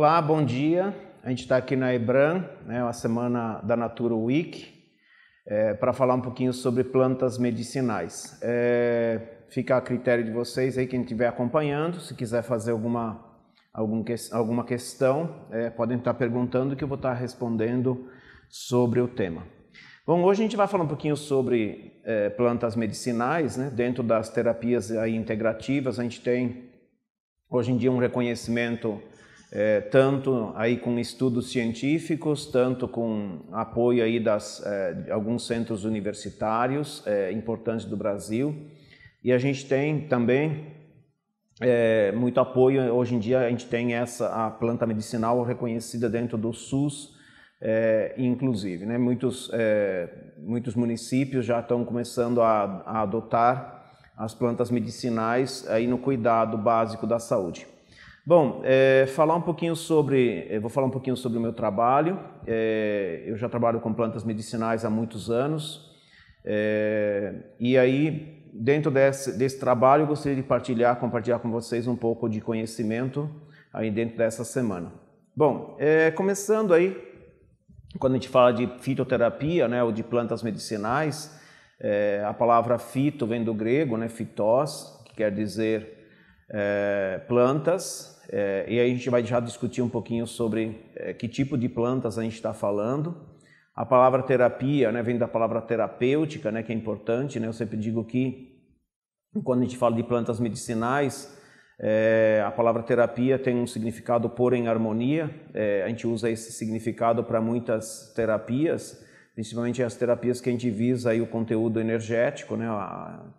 Olá, bom dia. A gente está aqui na EBRAM, a Semana da Natura Week, para falar um pouquinho sobre plantas medicinais. Fica a critério de vocês aí, quem estiver acompanhando. Se quiser fazer alguma questão, podem estar perguntando que eu vou estar respondendo sobre o tema. Bom, hoje a gente vai falar um pouquinho sobre plantas medicinais, dentro das terapias aí integrativas. A gente tem hoje em dia um reconhecimento tanto aí com estudos científicos, tanto com apoio aí de alguns centros universitários importantes do Brasil. E a gente tem também muito apoio. Hoje em dia a gente tem a planta medicinal reconhecida dentro do SUS, inclusive, muitos municípios já estão começando a adotar as plantas medicinais aí no cuidado básico da saúde. Bom, eu vou falar um pouquinho sobre o meu trabalho. Eu já trabalho com plantas medicinais há muitos anos, e aí dentro desse trabalho eu gostaria de compartilhar com vocês um pouco de conhecimento aí dentro dessa semana. Bom, começando aí, quando a gente fala de fitoterapia, ou de plantas medicinais, a palavra fito vem do grego, phytos, que quer dizer plantas, e aí a gente vai já discutir um pouquinho sobre que tipo de plantas a gente está falando. A palavra terapia vem da palavra terapêutica, que é importante, eu sempre digo que quando a gente fala de plantas medicinais, a palavra terapia tem um significado pôr em harmonia. A gente usa esse significado para muitas terapias, principalmente as terapias que a gente visa aí o conteúdo energético,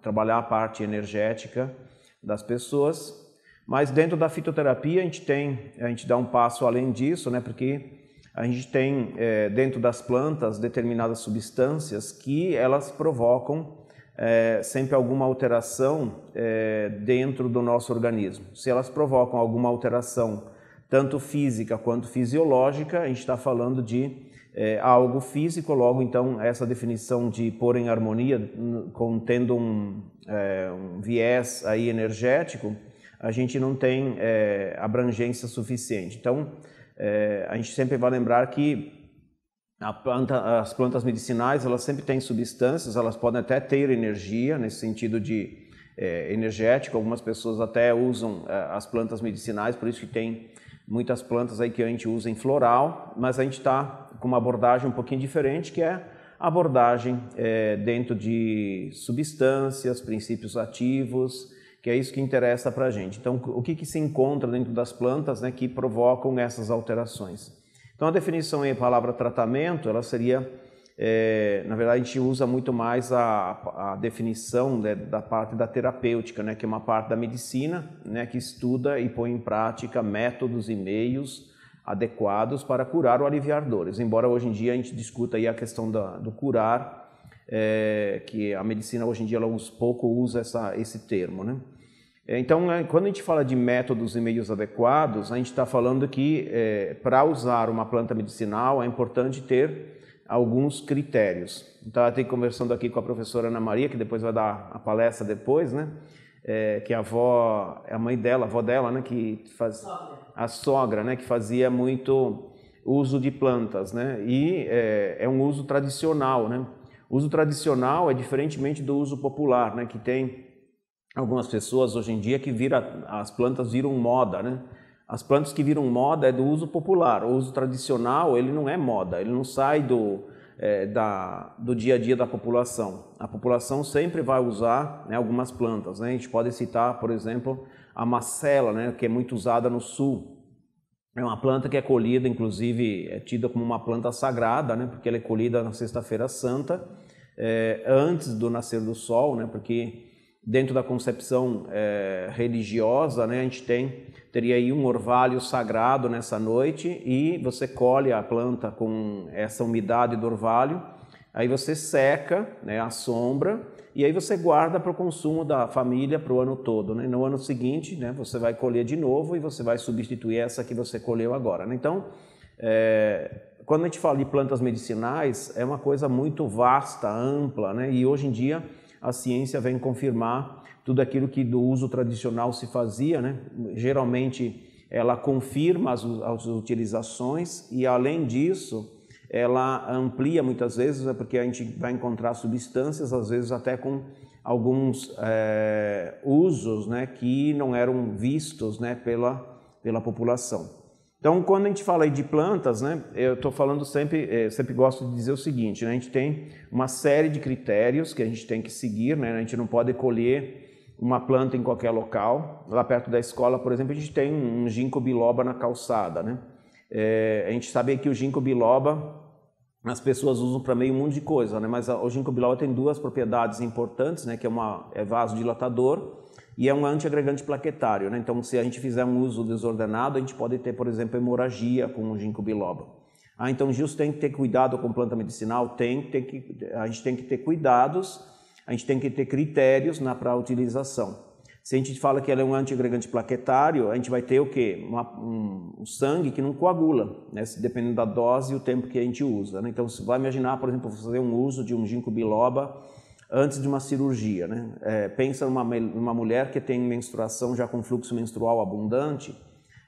trabalhar a parte energética das pessoas. Mas dentro da fitoterapia a gente dá um passo além disso, porque a gente tem dentro das plantas determinadas substâncias que elas provocam sempre alguma alteração dentro do nosso organismo. Se elas provocam alguma alteração tanto física quanto fisiológica, a gente está falando de algo físico. Logo, então, essa definição de pôr em harmonia, contendo um viés aí energético, a gente não tem abrangência suficiente. Então, a gente sempre vai lembrar que as plantas medicinais, elas sempre têm substâncias, elas podem até ter energia, nesse sentido de energético. Algumas pessoas até usam as plantas medicinais, por isso que tem muitas plantas aí que a gente usa em floral, mas a gente está com uma abordagem um pouquinho diferente, que é a abordagem dentro de substâncias, princípios ativos, que é isso que interessa para a gente. Então, o que se encontra dentro das plantas que provocam essas alterações? Então, a definição em palavra tratamento, ela seria, na verdade, a gente usa muito mais a definição da parte da terapêutica, que é uma parte da medicina, que estuda e põe em prática métodos e meios adequados para curar ou aliviar dores. Embora hoje em dia a gente discuta aí a questão do curar, que a medicina hoje em dia ela pouco usa esse termo, Então, quando a gente fala de métodos e meios adequados, a gente está falando que para usar uma planta medicinal é importante ter alguns critérios. Então, eu estou conversando aqui com a professora Ana Maria, que depois vai dar a palestra depois, que a avó dela, que faz a sogra, que fazia muito uso de plantas, e é um uso tradicional, O uso tradicional é diferentemente do uso popular, que tem algumas pessoas hoje em dia que as plantas viram moda, As plantas que viram moda é do uso popular. O uso tradicional, ele não é moda, ele não sai do dia a dia da população. A população sempre vai usar algumas plantas, A gente pode citar, por exemplo, a macela, que é muito usada no sul. É uma planta que é colhida, inclusive é tida como uma planta sagrada, porque ela é colhida na Sexta-feira Santa, antes do nascer do sol, porque dentro da concepção religiosa, a gente teria aí um orvalho sagrado nessa noite, e você colhe a planta com essa umidade do orvalho, aí você seca a sombra, e aí você guarda para o consumo da família para o ano todo. No ano seguinte, você vai colher de novo e você vai substituir essa que você colheu agora. Então, quando a gente fala de plantas medicinais, é uma coisa muito vasta, ampla, e hoje em dia a ciência vem confirmar tudo aquilo que do uso tradicional se fazia, geralmente ela confirma as utilizações e, além disso, ela amplia muitas vezes, porque a gente vai encontrar substâncias, às vezes até com alguns usos, né, que não eram vistos, né, pela população. Então, quando a gente fala aí de plantas, né, eu estou falando sempre gosto de dizer o seguinte, né, a gente tem uma série de critérios que a gente tem que seguir, né, a gente não pode colher uma planta em qualquer local. Lá perto da escola, por exemplo, a gente tem um ginkgo biloba na calçada, né? A gente sabe que o ginkgo biloba as pessoas usam para meio mundo de coisa, né? Mas o ginkgo biloba tem duas propriedades importantes, né? Que é vasodilatador e é um antiagregante plaquetário, né? Então, se a gente fizer um uso desordenado, a gente pode ter, por exemplo, hemorragia com o ginkgo biloba. Então, Gilson, tem que ter cuidado com planta medicinal? A gente tem que ter cuidados, a gente tem que ter critérios para a utilização. Se a gente fala que ela é um antiagregante plaquetário, a gente vai ter o quê? Um sangue que não coagula, né? Dependendo da dose e o tempo que a gente usa, né? Então, você vai imaginar, por exemplo, fazer um uso de um ginkgo biloba antes de uma cirurgia, né? Pensa numa mulher que tem menstruação já com fluxo menstrual abundante,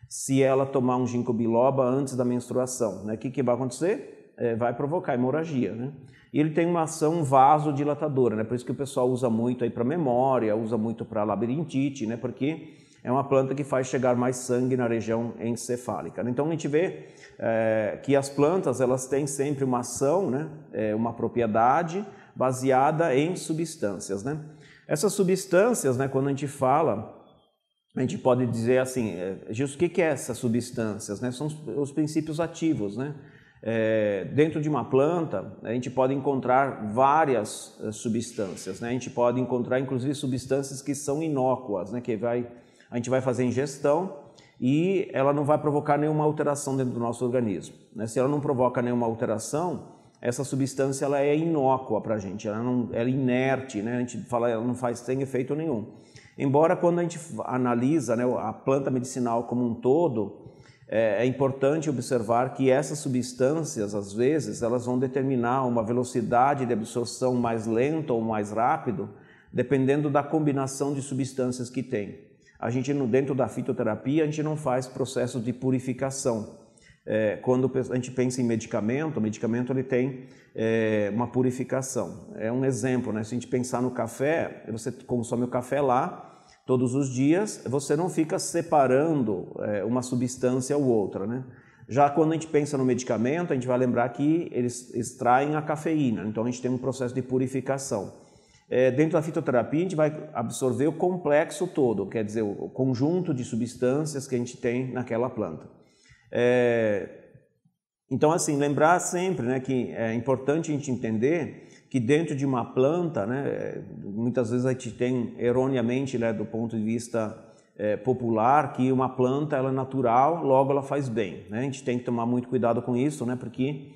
se ela tomar um ginkgo biloba antes da menstruação, né? O que vai acontecer? Vai provocar hemorragia, né? E ele tem uma ação vasodilatadora, né? Por isso que o pessoal usa muito aí para memória, usa muito para labirintite, né? Porque é uma planta que faz chegar mais sangue na região encefálica. Então a gente vê que as plantas elas têm sempre uma ação, né? Uma propriedade baseada em substâncias, né? Essas substâncias, né? Quando a gente fala, a gente pode dizer assim, Gilson, o que é essas substâncias, né? São os princípios ativos, né? Dentro de uma planta, a gente pode encontrar várias substâncias, né? A gente pode encontrar, inclusive, substâncias que são inócuas, né? A gente vai fazer ingestão e ela não vai provocar nenhuma alteração dentro do nosso organismo, né? Se ela não provoca nenhuma alteração, essa substância ela é inócua para a gente, ela é inerte, né? A gente fala ela não tem efeito nenhum. Embora quando a gente analisa, né, a planta medicinal como um todo, é importante observar que essas substâncias, às vezes, elas vão determinar uma velocidade de absorção mais lenta ou mais rápido, dependendo da combinação de substâncias que tem. A gente, dentro da fitoterapia, a gente não faz processo de purificação. Quando a gente pensa em medicamento, o medicamento ele tem uma purificação. É um exemplo, né? Se a gente pensar no café, você consome o café lá, todos os dias, você não fica separando uma substância ou outra, né? Já quando a gente pensa no medicamento, a gente vai lembrar que eles extraem a cafeína, então a gente tem um processo de purificação. Dentro da fitoterapia, a gente vai absorver o complexo todo, quer dizer, o conjunto de substâncias que a gente tem naquela planta. Então, assim, lembrar sempre, né, que é importante a gente entender que dentro de uma planta, né, muitas vezes a gente tem erroneamente, né, do ponto de vista popular, que uma planta ela é natural, logo ela faz bem, né? A gente tem que tomar muito cuidado com isso, né, porque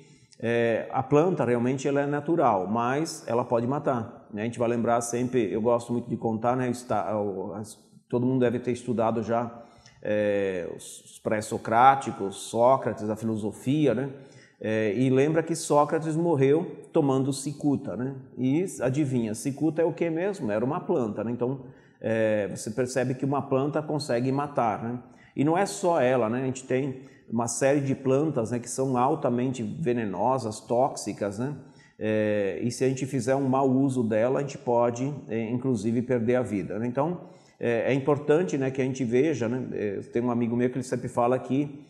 a planta realmente ela é natural, mas ela pode matar, né? A gente vai lembrar sempre, eu gosto muito de contar, né, todo mundo deve ter estudado já os pré-socráticos, Sócrates, a filosofia, né? E lembra que Sócrates morreu tomando cicuta, né? E adivinha, cicuta é o que mesmo? Era uma planta, né? Então você percebe que uma planta consegue matar, né? E não é só ela, né? A gente tem uma série de plantas, né, que são altamente venenosas, tóxicas, né? E se a gente fizer um mau uso dela, a gente pode, inclusive, perder a vida, né? Então é importante, né, que a gente veja, né? Tem um amigo meu que ele sempre fala que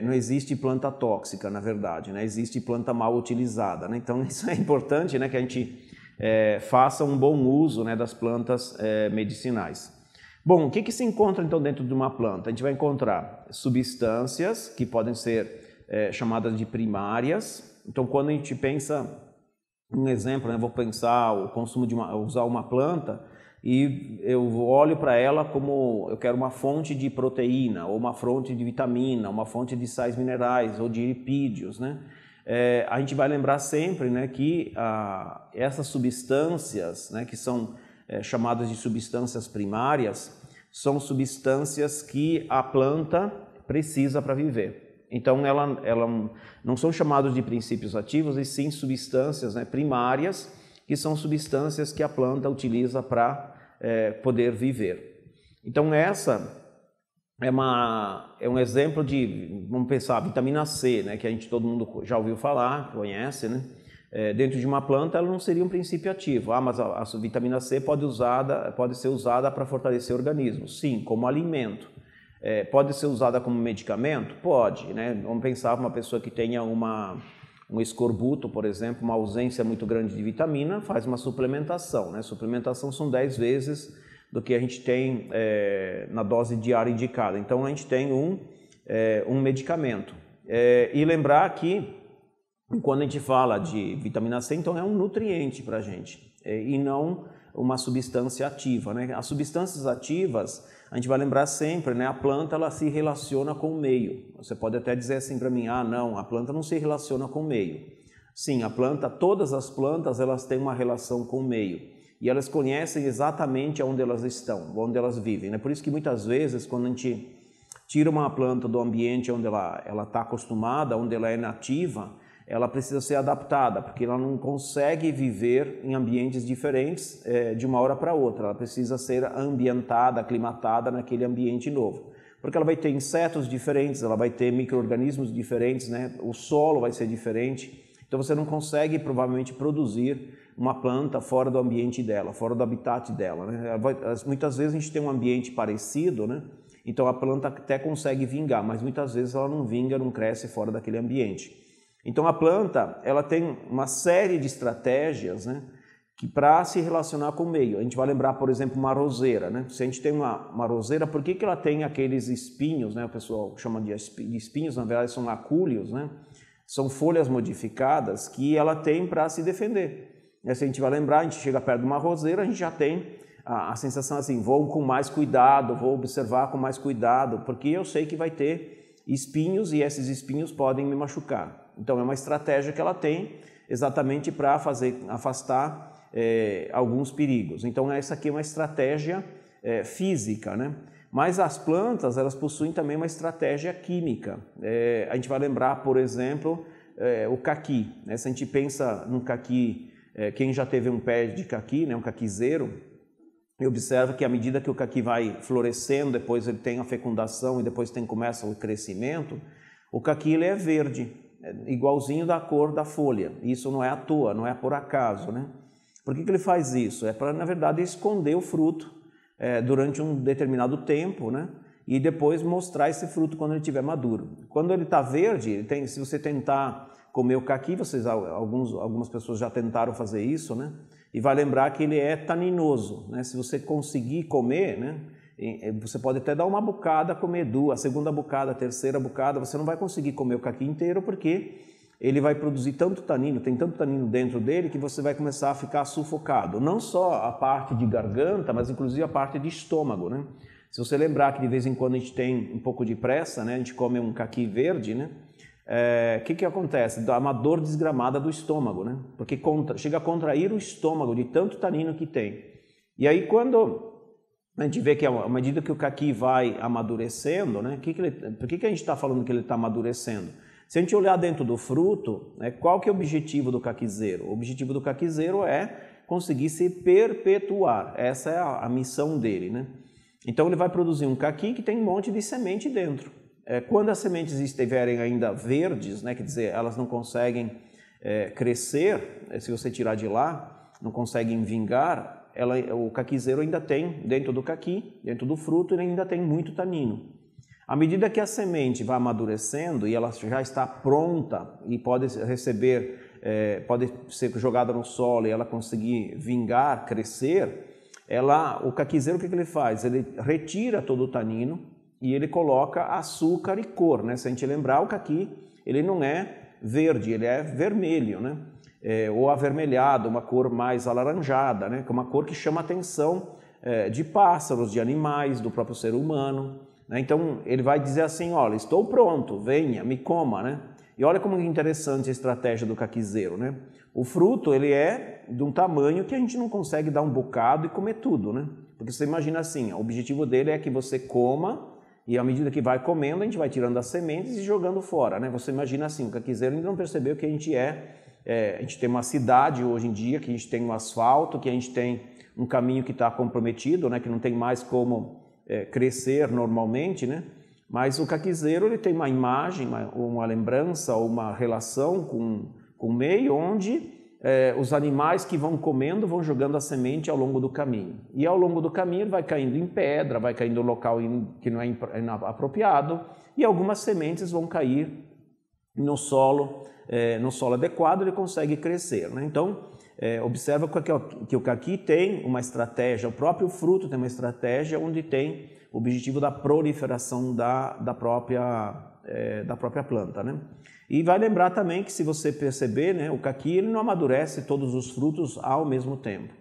não existe planta tóxica, na verdade, né? Existe planta mal utilizada, né? Então isso é importante, né, que a gente faça um bom uso, né, das plantas medicinais. Bom, o que se encontra então dentro de uma planta? A gente vai encontrar substâncias que podem ser chamadas de primárias. Então quando a gente pensa, um exemplo, né, vou pensar o consumo de usar uma planta, e eu olho para ela como eu quero uma fonte de proteína, ou uma fonte de vitamina, uma fonte de sais minerais, ou de lipídios, né? A gente vai lembrar sempre, né, que essas substâncias, né, que são chamadas de substâncias primárias, são substâncias que a planta precisa para viver. Então, ela não são chamadas de princípios ativos, e sim substâncias, né, primárias, que são substâncias que a planta utiliza para poder viver. Então, essa é um exemplo de, vamos pensar, vitamina C, né, que todo mundo já ouviu falar, conhece, né? Dentro de uma planta ela não seria um princípio ativo. Mas a vitamina C pode ser usada para fortalecer o organismo. Sim, como alimento. Pode ser usada como medicamento? Pode, né? Vamos pensar uma pessoa que tenha um escorbuto, por exemplo, uma ausência muito grande de vitamina, faz uma suplementação, né? Suplementação são 10 vezes do que a gente tem na dose diária indicada. Então a gente tem um medicamento. E lembrar que quando a gente fala de vitamina C, então é um nutriente para a gente e não uma substância ativa, né? As substâncias ativas, a gente vai lembrar sempre, né? A planta ela se relaciona com o meio. Você pode até dizer assim para mim, não, a planta não se relaciona com o meio. Sim, todas as plantas elas têm uma relação com o meio e elas conhecem exatamente onde elas estão, onde elas vivem, né? Por isso que muitas vezes quando a gente tira uma planta do ambiente onde ela está acostumada, onde ela é nativa, ela precisa ser adaptada, porque ela não consegue viver em ambientes diferentes de uma hora para outra. Ela precisa ser ambientada, aclimatada naquele ambiente novo. Porque ela vai ter insetos diferentes, ela vai ter micro-organismos diferentes, né? O solo vai ser diferente. Então você não consegue provavelmente produzir uma planta fora do ambiente dela, fora do habitat dela, né? Muitas vezes a gente tem um ambiente parecido, né? Então a planta até consegue vingar, mas muitas vezes ela não vinga, não cresce fora daquele ambiente. Então a planta ela tem uma série de estratégias, né, que para se relacionar com o meio. A gente vai lembrar, por exemplo, uma roseira, né? Se a gente tem uma roseira, por que ela tem aqueles espinhos, né? O pessoal chama de espinhos, na verdade são acúlios, né? São folhas modificadas que ela tem para se defender. Se a gente vai lembrar, a gente chega perto de uma roseira, a gente já tem a sensação assim, vou com mais cuidado, vou observar com mais cuidado, porque eu sei que vai ter espinhos e esses espinhos podem me machucar. Então é uma estratégia que ela tem exatamente para afastar alguns perigos. Então essa aqui é uma estratégia física, né? Mas as plantas elas possuem também uma estratégia química. A gente vai lembrar, por exemplo, o caqui, né? Se a gente pensa no caqui, quem já teve um pé de caqui, né, um caquizeiro, e observa que à medida que o caqui vai florescendo, depois ele tem a fecundação e depois começa o crescimento, o caqui ele é verde, igualzinho da cor da folha. Isso não é à toa, não é por acaso, né? Por que ele faz isso? É para, na verdade, esconder o fruto durante um determinado tempo, né? E depois mostrar esse fruto quando ele estiver maduro. Quando ele está verde, se você tentar comer o caqui, algumas pessoas já tentaram fazer isso, né? E vai lembrar que ele é taninoso, né? Se você conseguir comer, né? Você pode até dar uma bocada, comer duas, a segunda bocada, a terceira bocada, você não vai conseguir comer o caqui inteiro porque ele vai produzir tanto tanino, tem tanto tanino dentro dele que você vai começar a ficar sufocado. Não só a parte de garganta, mas inclusive a parte de estômago, né? Se você lembrar que de vez em quando a gente tem um pouco de pressa, né? A gente come um caqui verde, né? Que acontece? Dá uma dor desgramada do estômago, né? Porque chega a contrair o estômago de tanto tanino que tem. E aí quando a gente vê que à medida que o caqui vai amadurecendo, né? Por que a gente está falando que ele está amadurecendo? Se a gente olhar dentro do fruto, né, qual que é o objetivo do caquizeiro? O objetivo do caquizeiro é conseguir se perpetuar. Essa é a missão dele, né? Então ele vai produzir um caqui que tem um monte de semente dentro. Quando as sementes estiverem ainda verdes, né, quer dizer, elas não conseguem crescer, se você tirar de lá, não conseguem vingar, o caquizeiro ainda tem, dentro do caqui, dentro do fruto, ele ainda tem muito tanino. À medida que a semente vai amadurecendo e ela já está pronta e pode ser jogada no solo e ela conseguir vingar, crescer, o caquizeiro, o que ele faz? Ele retira todo o tanino e ele coloca açúcar e cor, né? Se a gente lembrar, o caqui, ele não é verde, ele é vermelho, né? Ou avermelhado, uma cor mais alaranjada, né? Uma cor que chama a atenção de pássaros, de animais, do próprio ser humano, né? Então ele vai dizer assim, olha, estou pronto, venha, me coma, né? E olha como é interessante a estratégia do caquizeiro, né? O fruto ele é de um tamanho que a gente não consegue dar um bocado e comer tudo, né? Porque você imagina assim, o objetivo dele é que você coma e à medida que vai comendo a gente vai tirando as sementes e jogando fora, né? Você imagina assim, o caquizeiro ainda não percebeu que a gente a gente tem uma cidade hoje em dia, que a gente tem um asfalto, que a gente tem um caminho que está comprometido, né? Que não tem mais como crescer normalmente, né? Mas o caquizeiro ele tem uma imagem, uma lembrança, uma relação com o meio onde os animais que vão comendo vão jogando a semente ao longo do caminho. E ao longo do caminho vai caindo em pedra, vai caindo em local que não é apropriado, e algumas sementes vão cair no solo adequado, ele consegue crescer, né? Então, observa que o caqui tem uma estratégia, o próprio fruto tem uma estratégia onde tem o objetivo da proliferação da própria planta, né? E vai lembrar também que, se você perceber, né, o caqui ele não amadurece todos os frutos ao mesmo tempo.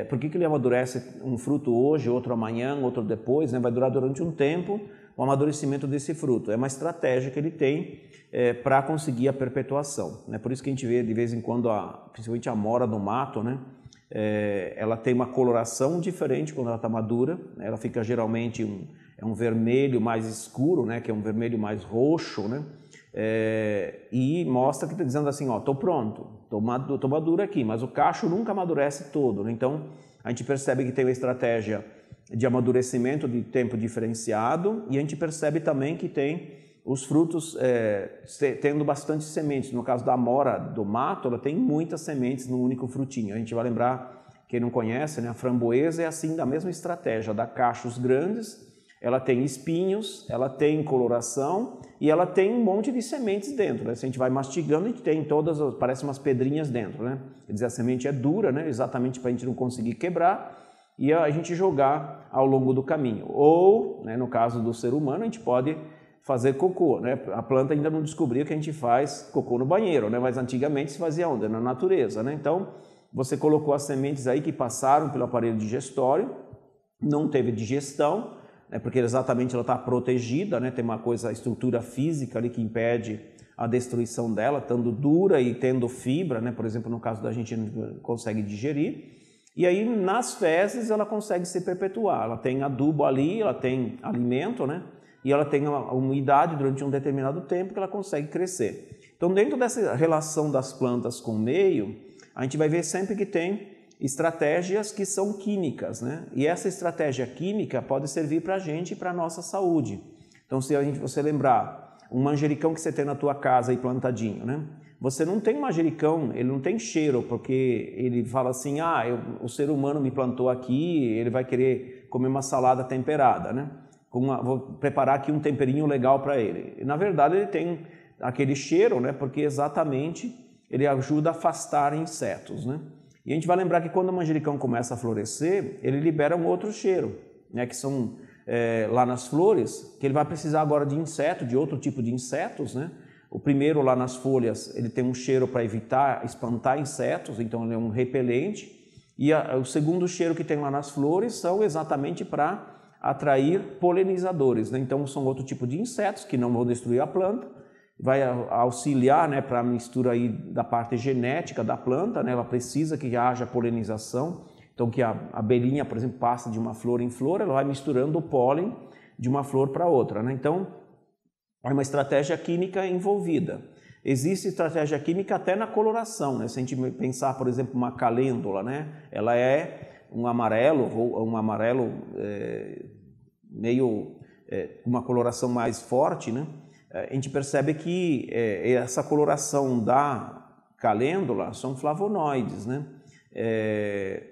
Por que ele amadurece um fruto hoje, outro amanhã, outro depois, né? Vai durar durante um tempo o amadurecimento desse fruto. É uma estratégia que ele tem para conseguir a perpetuação, né? Por isso que a gente vê de vez em quando, principalmente a mora do mato, né? Ela tem uma coloração diferente quando ela está madura, né? Ela fica geralmente um vermelho mais escuro, né? Que é um vermelho mais roxo, né? E mostra que está dizendo assim, ó, estou pronto, estou maduro aqui, mas o cacho nunca amadurece todo, né? Então a gente percebe que tem uma estratégia de amadurecimento de tempo diferenciado, e a gente percebe também que tem os frutos tendo bastante sementes. No caso da amora do mato, ela tem muitas sementes no único frutinho. A gente vai lembrar, quem não conhece, né, a framboesa é assim, da mesma estratégia, dá cachos grandes, ela tem espinhos, ela tem coloração e ela tem um monte de sementes dentro, né? Se a gente vai mastigando, a gente tem parece umas pedrinhas dentro, né? Quer dizer, a semente é dura, né? Exatamente para a gente não conseguir quebrar e a gente jogar ao longo do caminho. Ou, né, no caso do ser humano, a gente pode fazer cocô, né? A planta ainda não descobriu que a gente faz cocô no banheiro, né? Mas antigamente se fazia onde? Na natureza, né? Então, você colocou as sementes aí que passaram pelo aparelho digestório, não teve digestão, né? Porque exatamente ela está protegida, né? Tem uma coisa, a estrutura física ali que impede a destruição dela, estando dura e tendo fibra, né? Por exemplo, no caso da gente não consegue digerir. E aí, nas fezes, ela consegue se perpetuar. Ela tem adubo ali, ela tem alimento, né? E ela tem uma umidade durante um determinado tempo que ela consegue crescer. Então, dentro dessa relação das plantas com o meio, a gente vai ver sempre que tem estratégias que são químicas, né? E essa estratégia química pode servir para a gente e para a nossa saúde. Então, se você lembrar, um manjericão que você tem na tua casa aí plantadinho, né? Você não tem um manjericão, ele não tem cheiro, porque ele fala assim, o ser humano me plantou aqui, ele vai querer comer uma salada temperada, né? Vou preparar aqui um temperinho legal para ele. E, na verdade, ele tem aquele cheiro, né? Porque exatamente ele ajuda a afastar insetos, né? E a gente vai lembrar que quando o manjericão começa a florescer, ele libera um outro cheiro, né? Que são lá nas flores, que ele vai precisar agora de inseto, de outro tipo de insetos, né? O primeiro lá nas folhas, ele tem um cheiro para espantar insetos, então ele é um repelente. E o segundo cheiro que tem lá nas flores são exatamente para atrair polinizadores, né? Então são outro tipo de insetos que não vão destruir a planta, vai auxiliar, né, para a mistura aí da parte genética da planta, né? Ela precisa que haja polinização, então que a abelhinha, por exemplo, passa de uma flor em flor, ela vai misturando o pólen de uma flor para outra, né? Então é uma estratégia química envolvida. Existe estratégia química até na coloração, né? Se a gente pensar, por exemplo, uma calêndula, né? Ela é um amarelo meio uma coloração mais forte, né? A gente percebe que essa coloração da calêndula são flavonoides, né?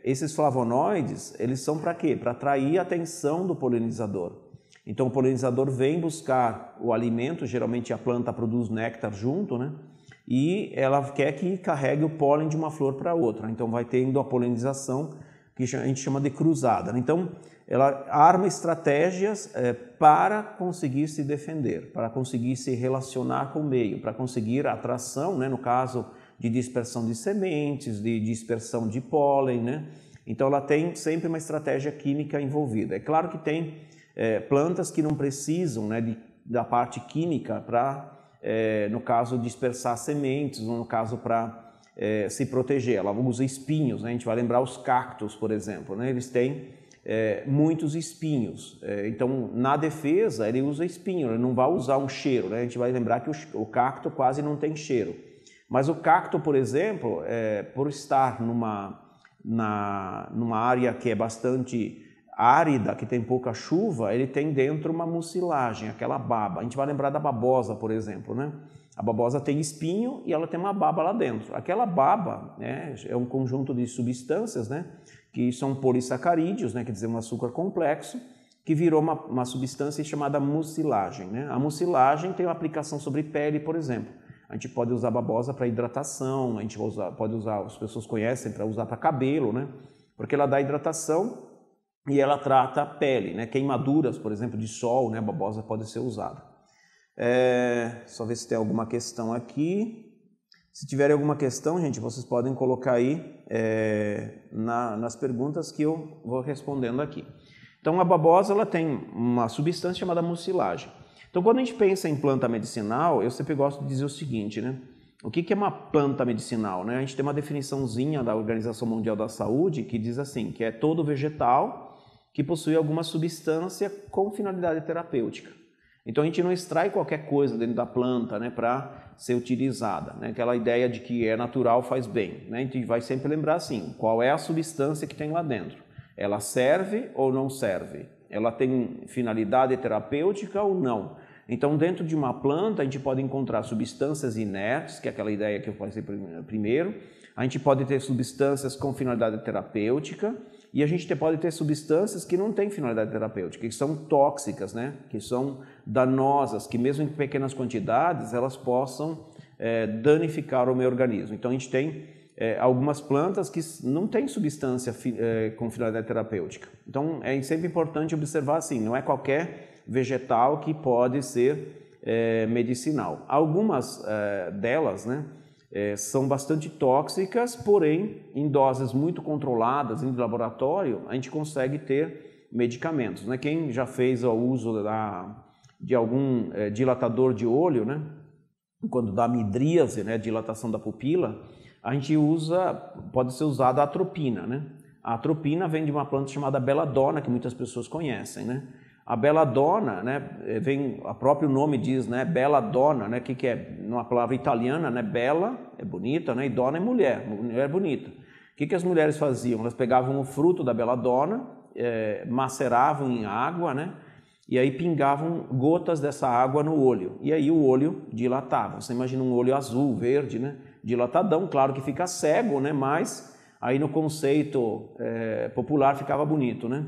Esses flavonoides, eles são para quê? Para atrair a atenção do polinizador. Então o polinizador vem buscar o alimento, geralmente a planta produz néctar junto, né? E ela quer que carregue o pólen de uma flor para outra. Então vai tendo a polinização, que a gente chama de cruzada. Então ela arma estratégias para conseguir se defender, para conseguir se relacionar com o meio, para conseguir a atração, né? No caso de dispersão de sementes, de dispersão de pólen, né? Então ela tem sempre uma estratégia química envolvida. É claro que tem plantas que não precisam, né, da parte química para, no caso, dispersar sementes, ou no caso para se proteger. Ela usa espinhos, né? A gente vai lembrar os cactos, por exemplo, né? Eles têm muitos espinhos. Então, na defesa, ele usa espinho, ele não vai usar um cheiro, né? A gente vai lembrar que o cacto quase não tem cheiro. Mas o cacto, por exemplo, por estar numa área que é bastante árida, que tem pouca chuva, ele tem dentro uma mucilagem, aquela baba. A gente vai lembrar da babosa, por exemplo, né? A babosa tem espinho e ela tem uma baba lá dentro. Aquela baba, né, é um conjunto de substâncias, né, que são polissacarídeos, né, quer dizer, um açúcar complexo, que virou uma substância chamada mucilagem, né? A mucilagem tem uma aplicação sobre pele, por exemplo. A gente pode usar a babosa para hidratação, a gente pode usar, as pessoas conhecem, para usar para cabelo, né? Porque ela dá hidratação e ela trata a pele, né? Queimaduras, por exemplo, de sol, né? A babosa pode ser usada. Só ver se tem alguma questão aqui. Se tiver alguma questão, gente, vocês podem colocar aí nas perguntas que eu vou respondendo aqui. Então, a babosa ela tem uma substância chamada mucilagem. Então, quando a gente pensa em planta medicinal, eu sempre gosto de dizer o seguinte, né? O que é uma planta medicinal, né? A gente tem uma definiçãozinha da Organização Mundial da Saúde que diz assim, que é todo vegetal que possui alguma substância com finalidade terapêutica. Então, a gente não extrai qualquer coisa dentro da planta, né, para ser utilizada, né? Aquela ideia de que é natural faz bem, né? A gente vai sempre lembrar assim, qual é a substância que tem lá dentro? Ela serve ou não serve? Ela tem finalidade terapêutica ou não? Então, dentro de uma planta, a gente pode encontrar substâncias inertes, que é aquela ideia que eu falei primeiro. A gente pode ter substâncias com finalidade terapêutica e a gente pode ter substâncias que não têm finalidade terapêutica, que são tóxicas, né? Que são danosas, que mesmo em pequenas quantidades, elas possam danificar o meu organismo. Então, a gente tem algumas plantas que não têm substância com finalidade terapêutica. Então, é sempre importante observar assim, não é qualquer vegetal que pode ser medicinal. Algumas delas, né, são bastante tóxicas, porém, em doses muito controladas, em laboratório, a gente consegue ter medicamentos, né? Quem já fez o uso de algum dilatador de olho, né, quando dá midríase, né, dilatação da pupila, a gente pode ser usada a atropina, né? A atropina vem de uma planta chamada belladonna, que muitas pessoas conhecem, né? A belladonna, né, o próprio nome diz, né, belladonna, né, que é uma palavra italiana, né, bella é bonita, né, e donna é mulher bonita. O que as mulheres faziam? Elas pegavam o fruto da belladonna, maceravam em água, né, e aí pingavam gotas dessa água no olho, e aí o olho dilatava. Você imagina um olho azul, verde, né, dilatadão, claro que fica cego, né, mas aí no conceito popular ficava bonito, né.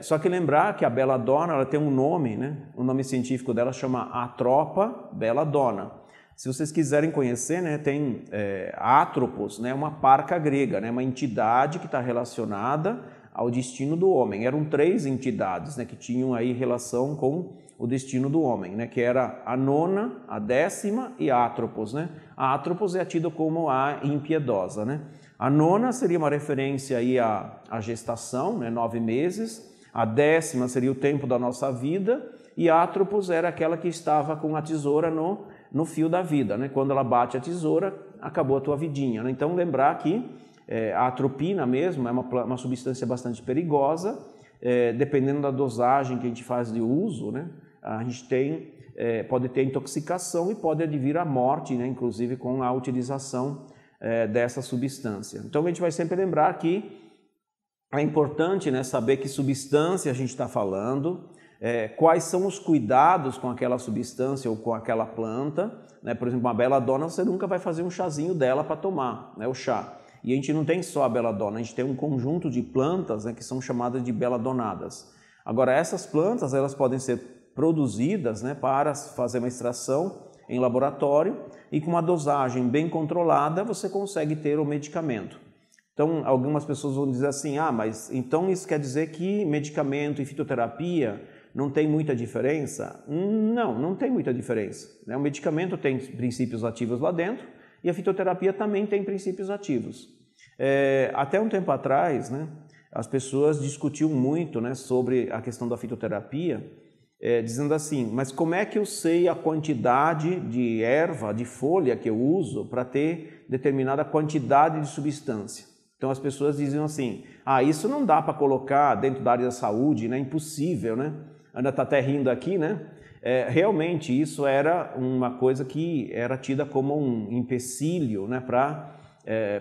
Só que lembrar que a belladonna ela tem um nome, né? O nome científico dela chama Atropa belladonna. Se vocês quiserem conhecer, né, tem Atropos, né, uma parca grega, né, uma entidade que está relacionada ao destino do homem. Eram 3 entidades, né, que tinham aí relação com o destino do homem, né, que era a nona, a 10ª e Atropos, né? A Atropos é tida como a impiedosa, né? A nona seria uma referência aí à gestação, né, 9 meses. A 10ª seria o tempo da nossa vida. E Atropos era aquela que estava com a tesoura no fio da vida, né? Quando ela bate a tesoura, acabou a tua vidinha, né? Então, lembrar que a atropina mesmo é uma substância bastante perigosa. Dependendo da dosagem que a gente faz de uso, né, a gente pode ter intoxicação e pode advir a morte, né, inclusive com a utilização dessa substância. Então a gente vai sempre lembrar que é importante, né, saber que substância a gente está falando, quais são os cuidados com aquela substância ou com aquela planta, né? Por exemplo, uma belladonna, você nunca vai fazer um chazinho dela para tomar, né, o chá. E a gente não tem só a belladonna, a gente tem um conjunto de plantas, né, que são chamadas de belladonadas. Agora, essas plantas elas podem ser produzidas, né, para fazer uma extração em laboratório e com uma dosagem bem controlada você consegue ter o medicamento. Então, algumas pessoas vão dizer assim, mas então isso quer dizer que medicamento e fitoterapia não tem muita diferença? Não tem muita diferença, né? O medicamento tem princípios ativos lá dentro e a fitoterapia também tem princípios ativos. Até um tempo atrás, né, as pessoas discutiam muito, né, sobre a questão da fitoterapia, dizendo assim, mas como é que eu sei a quantidade de erva, de folha que eu uso para ter determinada quantidade de substância? Então as pessoas diziam assim, isso não dá para colocar dentro da área da saúde, né? Impossível, né? Ainda está até rindo aqui, né? Realmente isso era uma coisa que era tida como um empecilho, né, para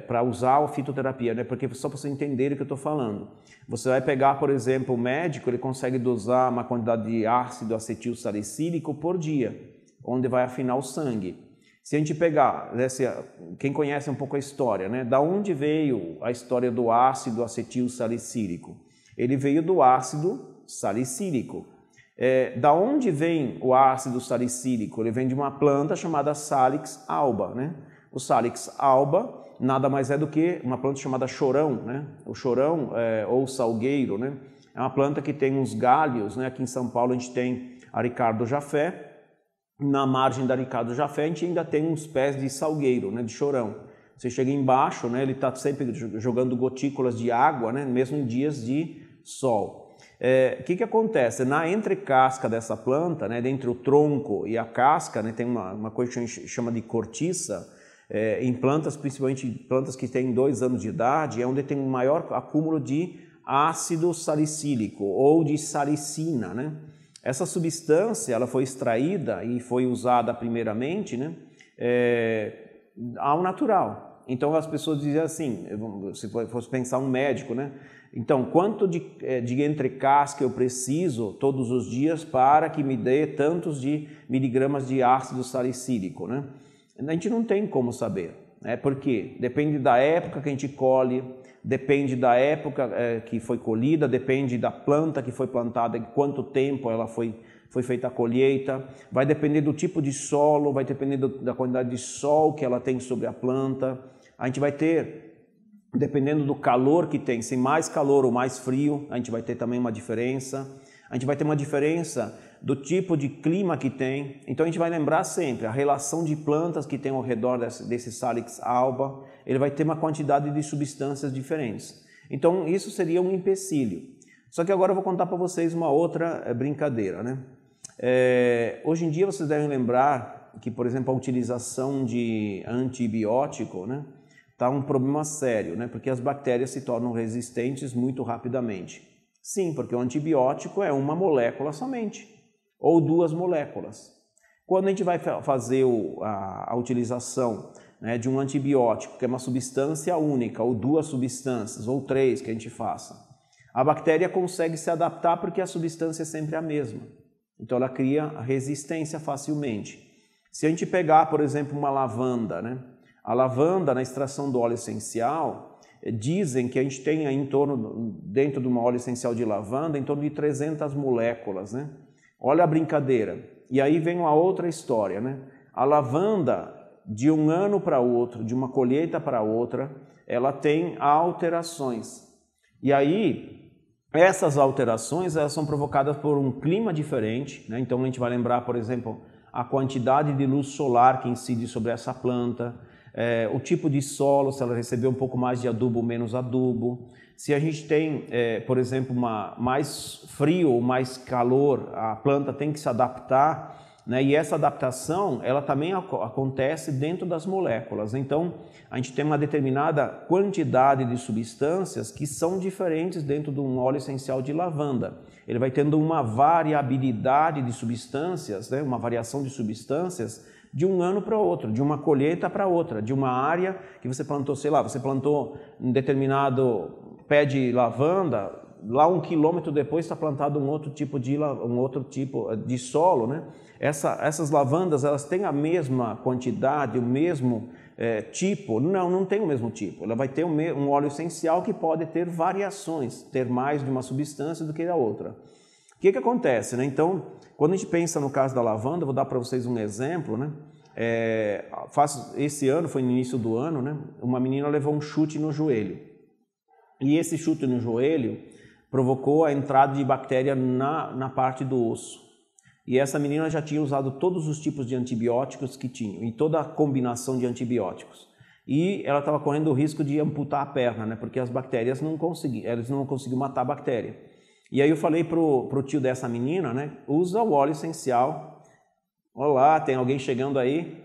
para usar a fitoterapia, né? Porque só para você entender o que eu estou falando. Você vai pegar, por exemplo, o médico, ele consegue dosar uma quantidade de ácido acetil salicílico por dia, onde vai afinar o sangue. Se a gente pegar, né, quem conhece um pouco a história, né? Da onde veio a história do ácido acetil salicílico? Ele veio do ácido salicílico. Da onde vem o ácido salicílico? Ele vem de uma planta chamada Salix alba, né? O Salix alba nada mais é do que uma planta chamada chorão, né? O chorão ou salgueiro, né? É uma planta que tem uns galhos, né? Aqui em São Paulo a gente tem a Ricardo Jafé. Na margem da Ricardo Jafé a gente ainda tem uns pés de salgueiro, né? De chorão. Você chega embaixo, né? Ele está sempre jogando gotículas de água, né? Mesmo em dias de sol. O que acontece? Na entrecasca dessa planta, né? Entre o tronco e a casca, né? Tem uma coisa que a gente chama de cortiça. Em plantas, principalmente plantas que têm 2 anos de idade, é onde tem um maior acúmulo de ácido salicílico ou de salicina, né? Essa substância ela foi extraída e foi usada primeiramente, né? Ao natural. Então as pessoas diziam assim, se fosse pensar um médico, né? Então, quanto de entrecasca eu preciso todos os dias para que me dê tantos de miligramas de ácido salicílico, né? A gente não tem como saber, né? Porque depende da época que a gente colhe, depende da época que foi colhida, depende da planta que foi plantada, em quanto tempo ela foi feita a colheita, vai depender do tipo de solo, vai depender da quantidade de sol que ela tem sobre a planta. A gente vai ter, dependendo do calor que tem, se mais calor ou mais frio, a gente vai ter também uma diferença. A gente vai ter uma diferença do tipo de clima que tem. Então a gente vai lembrar sempre a relação de plantas que tem ao redor desse Salix alba, ele vai ter uma quantidade de substâncias diferentes. Então isso seria um empecilho. Só que agora eu vou contar para vocês uma outra brincadeira, né? Hoje em dia vocês devem lembrar que, por exemplo, a utilização de antibiótico, né, tá um problema sério, né? Porque as bactérias se tornam resistentes muito rapidamente. Sim, porque o antibiótico é uma molécula somente, ou 2 moléculas. Quando a gente vai fazer a utilização, né, de um antibiótico, que é uma substância única, ou 2 substâncias, ou 3 que a gente faça, a bactéria consegue se adaptar porque a substância é sempre a mesma. Então ela cria resistência facilmente. Se a gente pegar, por exemplo, uma lavanda, né? A lavanda, na extração do óleo essencial, dizem que a gente tem dentro de uma óleo essencial de lavanda, em torno de 300 moléculas, né? Olha a brincadeira. E aí vem uma outra história, né? A lavanda, de um ano para outro, de uma colheita para outra, ela tem alterações. E aí, essas alterações elas são provocadas por um clima diferente, né? Então a gente vai lembrar, por exemplo, a quantidade de luz solar que incide sobre essa planta, o tipo de solo, se ela recebeu um pouco mais de adubo ou menos adubo. Se a gente tem, por exemplo, mais frio ou mais calor, a planta tem que se adaptar, né? E essa adaptação ela também acontece dentro das moléculas. Então, a gente tem uma determinada quantidade de substâncias que são diferentes dentro de um óleo essencial de lavanda. Ele vai tendo uma variabilidade de substâncias, né? Uma variação de substâncias de um ano para outro, de uma colheita para outra, de uma área que você plantou, sei lá, você plantou um determinado pé de lavanda, lá 1 quilômetro depois está plantado um outro tipo de solo, né? Essas lavandas, elas têm a mesma quantidade, o mesmo tipo? Não tem o mesmo tipo. Ela vai ter um óleo essencial que pode ter variações, ter mais de uma substância do que a outra. O que acontece, né? Então, quando a gente pensa no caso da lavanda, vou dar para vocês um exemplo, né? Esse ano, foi no início do ano, né? Uma menina levou um chute no joelho. E esse chute no joelho provocou a entrada de bactéria na parte do osso. E essa menina já tinha usado todos os tipos de antibióticos que tinham, e toda a combinação de antibióticos. E ela estava correndo o risco de amputar a perna, né? Porque as bactérias eles não conseguiam matar a bactéria. E aí eu falei pro tio dessa menina, né? Usa o óleo essencial. Olá, tem alguém chegando aí?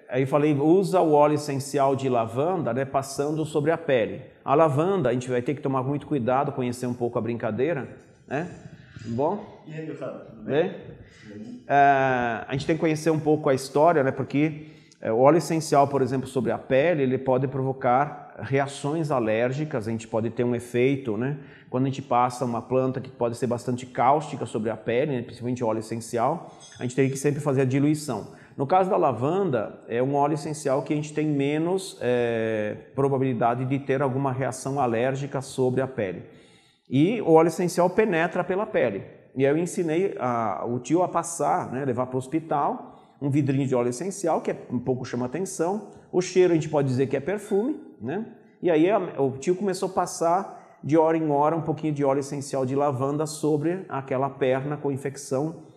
Aí eu falei, usa o óleo essencial de lavanda, né? Passando sobre a pele. A lavanda, a gente vai ter que tomar muito cuidado, conhecer um pouco a brincadeira, né? Bom? E aí, Fábio, tudo bem? A gente tem que conhecer um pouco a história, né? Porque O óleo essencial, por exemplo, sobre a pele, ele pode provocar reações alérgicas, a gente pode ter um efeito, né? Quando a gente passa uma planta que pode ser bastante cáustica sobre a pele, né? Principalmente óleo essencial, a gente teria que sempre fazer a diluição. No caso da lavanda, é um óleo essencial que a gente tem menos probabilidade de ter alguma reação alérgica sobre a pele. E o óleo essencial penetra pela pele. E aí eu ensinei o tio a passar, né? Levar para o hospital, um vidrinho de óleo essencial, que um pouco chama atenção. O cheiro a gente pode dizer que é perfume, né? E aí o tio começou a passar de hora em hora um pouquinho de óleo essencial de lavanda sobre aquela perna com infecção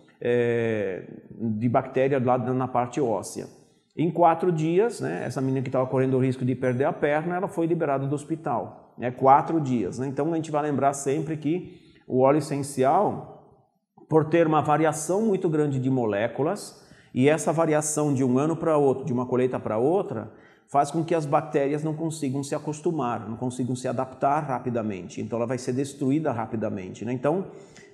de bactéria lá na parte óssea. Em 4 dias, né, essa menina que estava correndo o risco de perder a perna, ela foi liberada do hospital. 4 dias. Né? Então a gente vai lembrar sempre que o óleo essencial, por ter uma variação muito grande de moléculas, e essa variação de um ano para outro, de uma colheita para outra, faz com que as bactérias não consigam se acostumar, não consigam se adaptar rapidamente. Então ela vai ser destruída rapidamente. Né? Então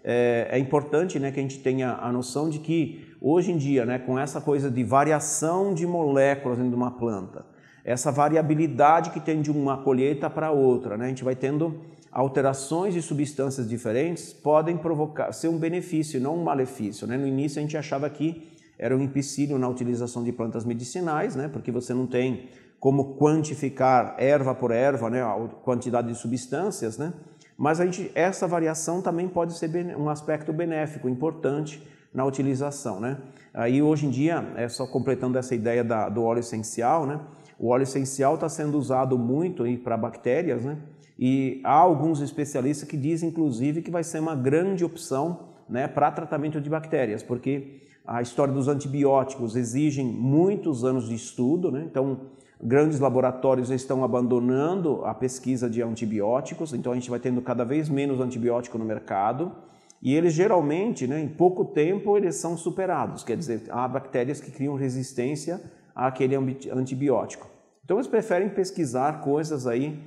é importante, né, que a gente tenha a noção de que hoje em dia, né, com essa coisa de variação de moléculas dentro de uma planta, essa variabilidade que tem de uma colheita para outra, né, a gente vai tendo alterações de substâncias diferentes, podem provocar, ser um benefício, não um malefício. Né? No início a gente achava que era um empecilho na utilização de plantas medicinais, né? Porque você não tem como quantificar erva por erva, né? A quantidade de substâncias, né? Mas essa variação também pode ser um aspecto benéfico, importante na utilização, né? Aí hoje em dia, só completando essa ideia do óleo essencial, né? O óleo essencial está sendo usado muito para bactérias, né? E há alguns especialistas que dizem, inclusive, que vai ser uma grande opção, né, para tratamento de bactérias, porque a história dos antibióticos exige muitos anos de estudo, né? Então grandes laboratórios estão abandonando a pesquisa de antibióticos, então a gente vai tendo cada vez menos antibiótico no mercado e eles geralmente, né, em pouco tempo, eles são superados, quer dizer, há bactérias que criam resistência àquele antibiótico. Então eles preferem pesquisar coisas aí,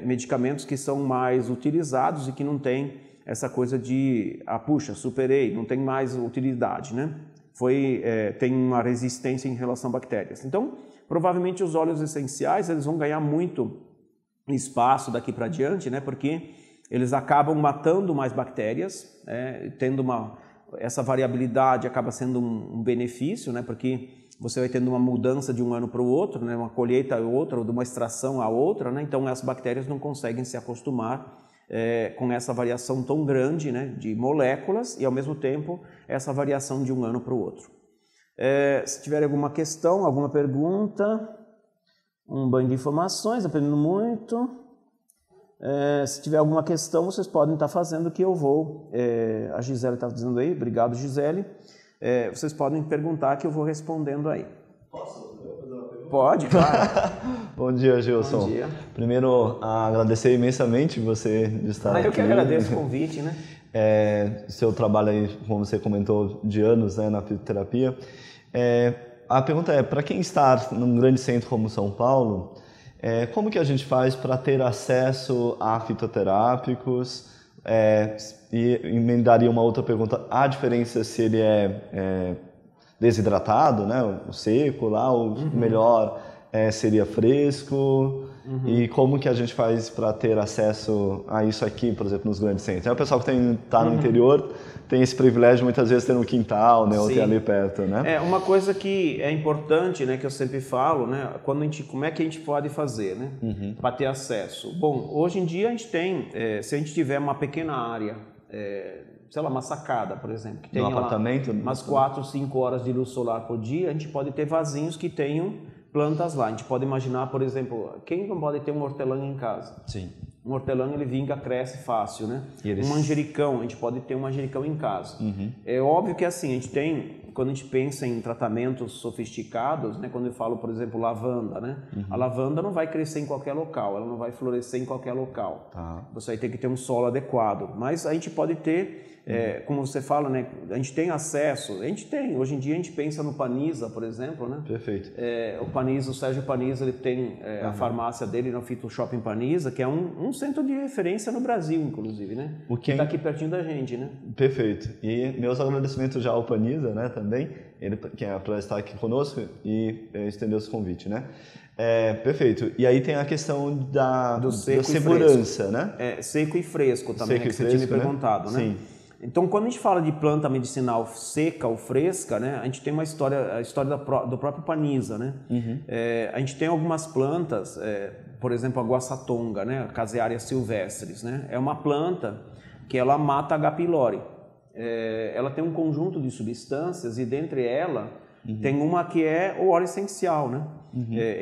medicamentos que são mais utilizados e que não têm essa coisa de, puxa, superei, não tem mais utilidade, né? Tem uma resistência em relação a bactérias. Então, provavelmente os óleos essenciais, eles vão ganhar muito espaço daqui para diante, né? Porque eles acabam matando mais bactérias, essa variabilidade acaba sendo um benefício, né? Porque você vai tendo uma mudança de um ano para o outro, né? Uma colheita a outra, ou de uma extração a outra, né? Então as bactérias não conseguem se acostumar com essa variação tão grande, né, de moléculas e, ao mesmo tempo, essa variação de um ano para o outro. Se tiver alguma questão, alguma pergunta, um banho de informações, aprendendo muito. Se tiver alguma questão, vocês podem estar fazendo que eu vou. A Gisele está dizendo aí, obrigado, Gisele. Vocês podem perguntar que eu vou respondendo aí. Posso fazer uma pergunta? Pode, claro. Bom dia, Gilson. Bom dia. Primeiro, agradecer imensamente você de estar aqui. Eu que agradeço o convite, né? Seu trabalho aí, como você comentou, de anos, né, na fitoterapia. A pergunta é, para quem está num grande centro como São Paulo, como que a gente faz para ter acesso a fitoterápicos? E emendaria uma outra pergunta, há diferença se ele é desidratado, né, o seco lá, ou melhor seria fresco? E como que a gente faz para ter acesso a isso aqui, por exemplo, nos grandes centros? O pessoal que está no interior tem esse privilégio muitas vezes de ter no quintal, né, ou ter ali perto, né? Uma coisa que é importante, né, que eu sempre falo, né, como é que a gente pode fazer, né, para ter acesso? Bom, hoje em dia a gente tem, se a gente tiver uma pequena área, sei lá, uma sacada, por exemplo, que tenha umas 4, 5 horas de luz solar por dia, a gente pode ter vasinhos que tenham plantas lá. A gente pode imaginar, por exemplo, quem não pode ter um hortelã em casa? Sim. Um hortelã, ele vinga, cresce fácil, né? Um manjericão, a gente pode ter um manjericão em casa. É óbvio que assim, a gente tem, quando a gente pensa em tratamentos sofisticados, né? Quando eu falo, por exemplo, lavanda, né? A lavanda não vai crescer em qualquer local, ela não vai florescer em qualquer local. Você vai ter que ter um solo adequado. Mas a gente pode ter Como você fala, né, a gente tem acesso, hoje em dia a gente pensa no Paniza, por exemplo, né? Perfeito. O Paniza, o Sérgio Paniza, ele tem a farmácia dele no Fito Shopping Paniza, que é um centro de referência no Brasil, inclusive, né? Que está aqui pertinho da gente, né? Perfeito. E meus agradecimentos já ao Paniza, né, também, ele que é para estar aqui conosco e estender esse convite, né? Perfeito. E aí tem a questão da segurança, né? Seco e fresco também, seco que você tinha me perguntado, né? Sim. Então, quando a gente fala de planta medicinal seca ou fresca, né, a gente tem a história do próprio Paniza, né? A gente tem algumas plantas, por exemplo, a guaçatonga, né, Casearia silvestris, né? É uma planta que ela mata H. pylori. Ela tem um conjunto de substâncias e dentre ela tem uma que é o óleo essencial, né?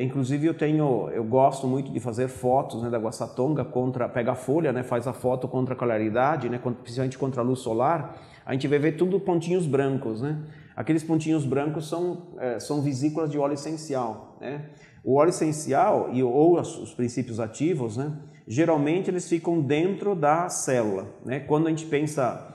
Inclusive eu gosto muito de fazer fotos, né, da guaçatonga pega a folha, né, faz a foto contra a claridade, né, principalmente contra a luz solar, a gente vai ver tudo pontinhos brancos, né? Aqueles pontinhos brancos são vesículas de óleo essencial, né? O óleo essencial ou os princípios ativos, né, geralmente eles ficam dentro da célula, né? Quando a gente pensa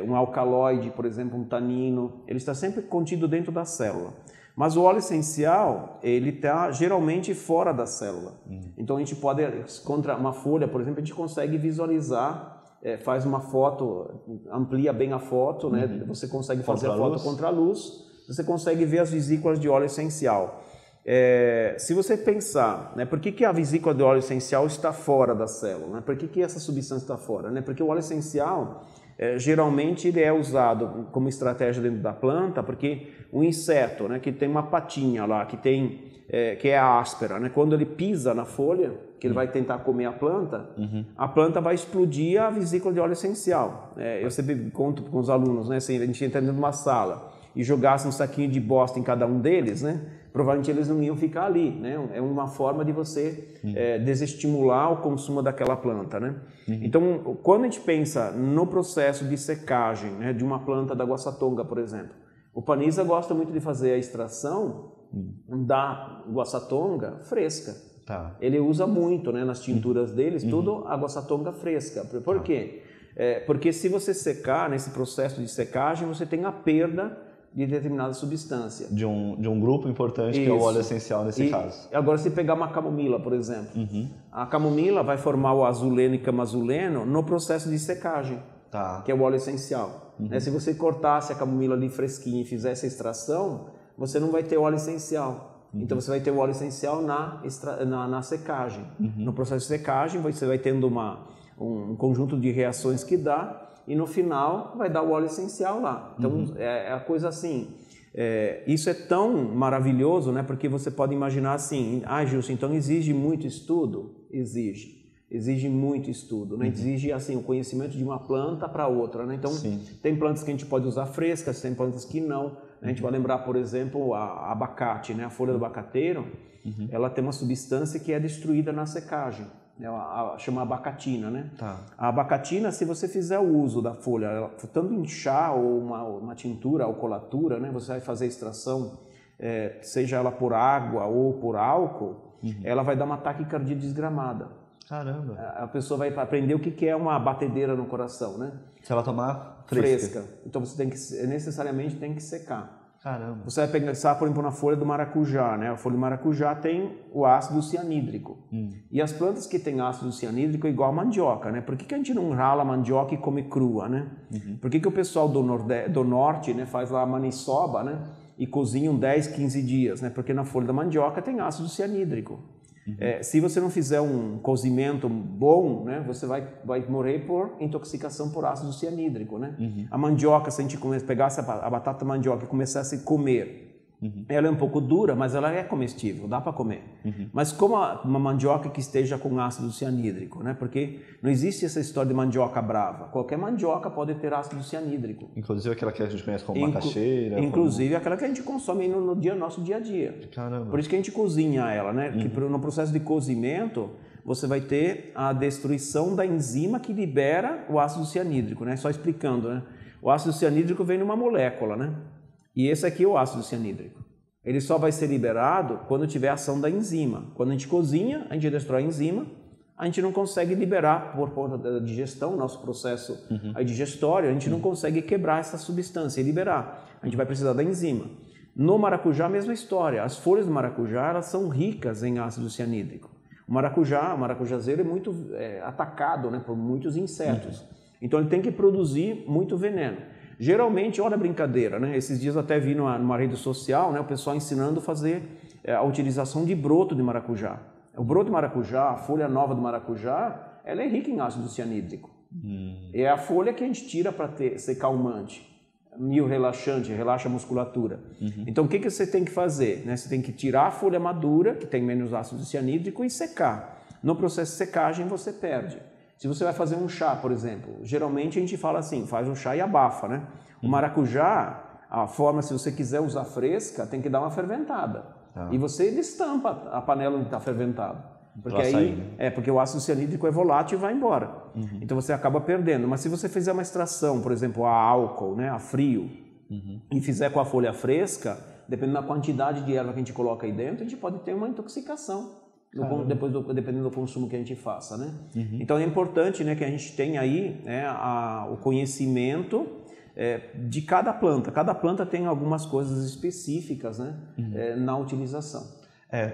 um alcaloide, por exemplo, um tanino, ele está sempre contido dentro da célula. Mas o óleo essencial, ele está geralmente fora da célula. Então a gente pode, contra uma folha, por exemplo, a gente consegue visualizar, faz uma foto, amplia bem a foto, né? Você consegue fazer a foto contra a luz, você consegue ver as vesículas de óleo essencial. Se você pensar, né, por que a vesícula de óleo essencial está fora da célula? Né? Por que essa substância está fora? Né? Porque o óleo essencial, geralmente ele é usado como estratégia dentro da planta, porque o inseto, né, que tem uma patinha lá, que é áspera, né, quando ele pisa na folha, que ele vai tentar comer a planta vai explodir a vesícula de óleo essencial. Eu sempre conto com os alunos, né, assim, a gente entra dentro de uma sala e jogasse um saquinho de bosta em cada um deles, né, provavelmente eles não iam ficar ali, né? É uma forma de você desestimular o consumo daquela planta, né? Então, quando a gente pensa no processo de secagem, né, de uma planta da guaçatonga, por exemplo, o Paniza gosta muito de fazer a extração da guaçatonga fresca. Tá. Ele usa muito, né, nas tinturas deles, tudo a guaçatonga fresca. Por quê? Porque se você secar, nesse processo de secagem, você tem a perda de determinada substância. De um grupo importante, que é o óleo essencial nesse caso. Agora, se pegar uma camomila, por exemplo, a camomila vai formar o azuleno e camazuleno no processo de secagem, que é o óleo essencial. Se você cortasse a camomila ali fresquinha e fizesse a extração, você não vai ter óleo essencial. Então, você vai ter o óleo essencial na secagem. No processo de secagem, você vai tendo um conjunto de reações que dá, e no final vai dar o óleo essencial lá. Então, é a coisa assim, isso é tão maravilhoso, né? Porque você pode imaginar assim, Gilson, então exige muito estudo? Exige muito estudo, né? Exige assim, o conhecimento de uma planta para outra, né? Então, tem plantas que a gente pode usar frescas, tem plantas que não. A gente vai lembrar, por exemplo, a abacate, né? A folha do abacateiro, ela tem uma substância que é destruída na secagem. Chama abacatina, né? A abacatina, se você fizer o uso da folha, tanto em chá ou uma tintura, alcoolatura, né? Você vai fazer a extração, seja ela por água ou por álcool, ela vai dar uma taquicardia desgramada. Caramba! A pessoa vai aprender o que é uma batedeira no coração, né? Se ela tomar fresca. Então você necessariamente tem que secar. Caramba! Você vai pensar, por exemplo, na folha do maracujá, né? A folha do maracujá tem o ácido cianídrico. E as plantas que têm ácido cianídrico é igual a mandioca, né? Por que a gente não rala a mandioca e come crua, né? Por que o pessoal do norte, né, faz lá a maniçoba, né? E cozinham 10, 15 dias, né? Porque na folha da mandioca tem ácido cianídrico. Se você não fizer um cozimento bom, né, você vai morrer por intoxicação por ácido cianídrico, né? A mandioca, se a gente pegasse a batata mandioca e começasse a comer, ela é um pouco dura, mas ela é comestível, dá para comer. Mas como uma mandioca que esteja com ácido cianídrico, né? Porque não existe essa história de mandioca brava. Qualquer mandioca pode ter ácido cianídrico. Inclusive aquela que a gente conhece como macaxeira. Inclusive aquela que a gente consome no nosso dia a dia. Caramba. Por isso que a gente cozinha ela, né? Que no processo de cozimento, você vai ter a destruição da enzima que libera o ácido cianídrico, né? Só explicando, né? O ácido cianídrico vem numa molécula, né? E esse aqui é o ácido cianídrico. Ele só vai ser liberado quando tiver ação da enzima. Quando a gente cozinha, a gente destrói a enzima, a gente não consegue liberar por conta da digestão, nosso processo digestório, a gente não consegue quebrar essa substância e liberar. A gente vai precisar da enzima. No maracujá, a mesma história. As folhas do maracujá, elas são ricas em ácido cianídrico. O maracujazeiro é muito atacado, né, por muitos insetos. Então ele tem que produzir muito veneno. Geralmente, olha a brincadeira, né? Esses dias eu até vi numa rede social, né, o pessoal ensinando a fazer a utilização de broto de maracujá. O broto de maracujá, a folha nova do maracujá, ela é rica em ácido cianídrico. É a folha que a gente tira para ser calmante, relaxante, relaxa a musculatura. Então o que você tem que fazer? Né? Você tem que tirar a folha madura, que tem menos ácido cianídrico, e secar. No processo de secagem você perde. Se você vai fazer um chá, por exemplo, geralmente a gente fala assim, faz um chá e abafa, né? O maracujá, a forma, se você quiser usar fresca, tem que dar uma ferventada. E você destampa a panela onde está ferventado. Porque porque o ácido cianídrico é volátil e vai embora. Então você acaba perdendo. Mas se você fizer uma extração, por exemplo, a álcool, né, a frio, e fizer com a folha fresca, dependendo da quantidade de erva que a gente coloca aí dentro, a gente pode ter uma intoxicação. Dependendo do consumo que a gente faça, né? Então é importante, né, que a gente tenha aí, né, o conhecimento de cada planta. Cada planta tem algumas coisas específicas, né, na utilização.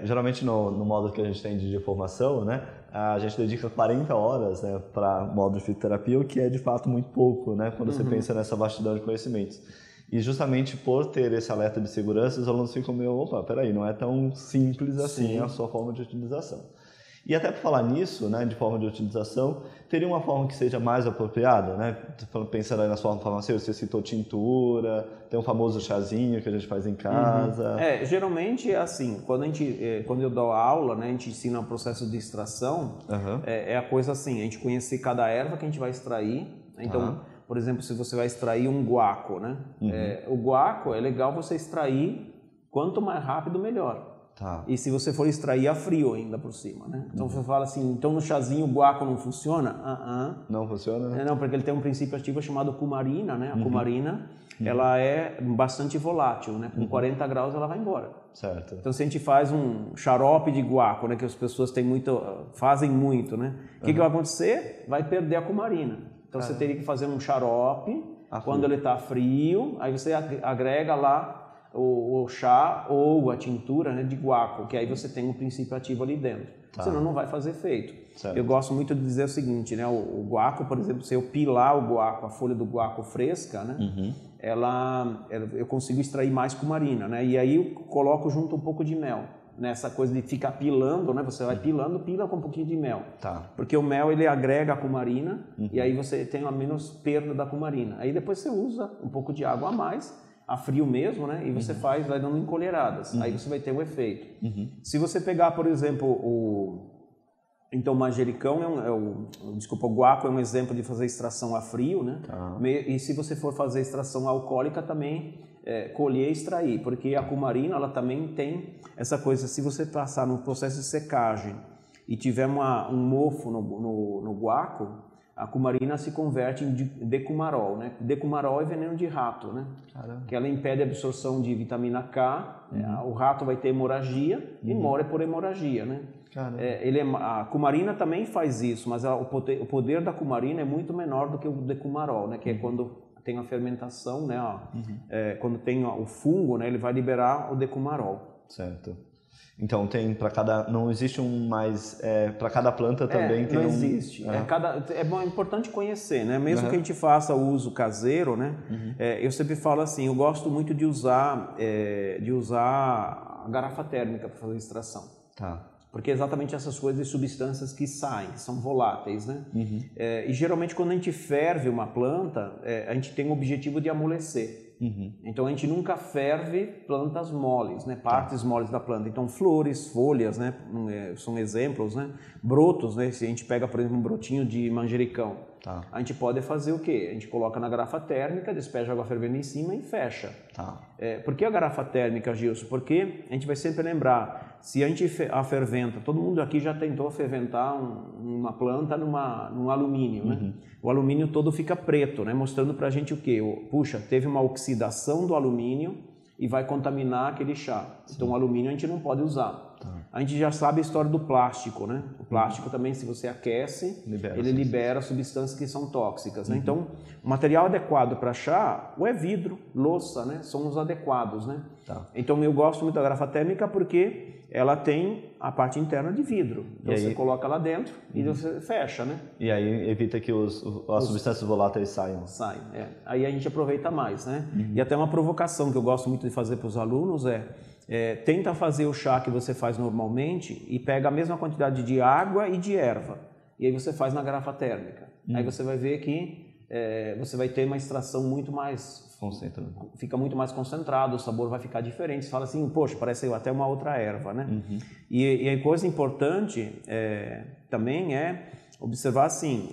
Geralmente no módulo que a gente tem de formação, né, a gente dedica 40 horas, né, para módulo de fitoterapia, o que é de fato muito pouco, né, quando você pensa nessa vastidão de conhecimentos. E justamente por ter esse alerta de segurança, os alunos ficam meio, opa, peraí, não é tão simples assim a sua forma de utilização. E até por falar nisso, né, de forma de utilização, teria uma forma que seja mais apropriada, né? Pensando aí na sua farmacêutica, você citou tintura, tem um famoso chazinho que a gente faz em casa. Geralmente assim, quando eu dou aula, né, a gente ensina o processo de extração, é a coisa assim, a gente conhecer cada erva que a gente vai extrair, então, por exemplo, se você vai extrair um guaco, né? O guaco é legal você extrair quanto mais rápido, melhor. E se você for extrair a frio ainda por cima, né? Então você fala assim, então no chazinho o guaco não funciona? Não funciona? Né? Não, porque ele tem um princípio ativo chamado cumarina, né? A cumarina, ela é bastante volátil, né? Com 40 graus ela vai embora. Certo. Então se a gente faz um xarope de guaco, né? Que as pessoas fazem muito, né? O que vai acontecer? Vai perder a cumarina. Então você teria que fazer um xarope quando ele está frio, aí você agrega lá o chá ou a tintura, né, de guaco, que aí você tem um princípio ativo ali dentro. Senão não vai fazer efeito. Certo. Eu gosto muito de dizer o seguinte, né, o guaco, por exemplo, se eu pilar o guaco, a folha do guaco fresca, né, eu consigo extrair mais cumarina, né, e aí eu coloco junto um pouco de mel. Nessa coisa de ficar pilando, né? Você vai pilando, pila com um pouquinho de mel. Porque o mel, ele agrega a cumarina e aí você tem a menos perda da cumarina. Aí depois você usa um pouco de água a mais, a frio mesmo, né? E você vai dando encolheradas. Aí você vai ter o efeito. Se você pegar, por exemplo, então o manjericão o guaco é um exemplo de fazer extração a frio, né? E se você for fazer extração alcoólica também, colher e extrair, porque a cumarina ela também tem essa coisa, se você passar no processo de secagem e tiver um mofo no guaco, a cumarina se converte em decumarol, né? Decumarol é veneno de rato, né? Que ela impede a absorção de vitamina K, o rato vai ter hemorragia e morre por hemorragia, né? A cumarina também faz isso, mas o poder da cumarina é muito menor do que o decumarol, né? Que é quando tem a fermentação, né? Quando tem o fungo, né? Ele vai liberar o decumarol. Certo. Então tem para cada, não existe para cada planta também tem não existe. É importante conhecer, né? Mesmo que a gente faça o uso caseiro, né? Eu sempre falo assim, eu gosto muito de usar a garrafa térmica para fazer extração. Porque é exatamente essas coisas de substâncias que saem, que são voláteis, né? E geralmente quando a gente ferve uma planta, a gente tem o objetivo de amolecer. Então a gente nunca ferve plantas moles, né? Partes moles da planta. Então flores, folhas, né? São exemplos, né? Brotos, né? Se a gente pega, por exemplo, um brotinho de manjericão, a gente pode fazer o quê? A gente coloca na garrafa térmica, despeja água fervendo em cima e fecha. Por que a garrafa térmica, Gilson? Porque a gente vai sempre lembrar, se a gente a ferventa, todo mundo aqui já tentou ferventar uma planta num alumínio, né? O alumínio todo fica preto, né? Mostrando pra gente o quê? Puxa, teve uma oxidação do alumínio e vai contaminar aquele chá. Então o alumínio a gente não pode usar. A gente já sabe a história do plástico, né? O plástico também, se você aquece, ele libera substâncias que são tóxicas, né? Então, o material adequado para chá, ou é vidro, louça, né? São os adequados, né? Então, eu gosto muito da garrafa térmica porque ela tem a parte interna de vidro. Então, você coloca lá dentro e você fecha, né? E aí evita que as substâncias voláteis saiam. Saem, Aí a gente aproveita mais, né? E até uma provocação que eu gosto muito de fazer para os alunos tenta fazer o chá que você faz normalmente e pega a mesma quantidade de água e de erva. E aí você faz na garrafa térmica. Aí você vai ver que você vai ter uma extração muito mais... Fica muito mais concentrado, o sabor vai ficar diferente. Você fala assim, poxa, parece até uma outra erva, né? E a coisa importante também é observar assim,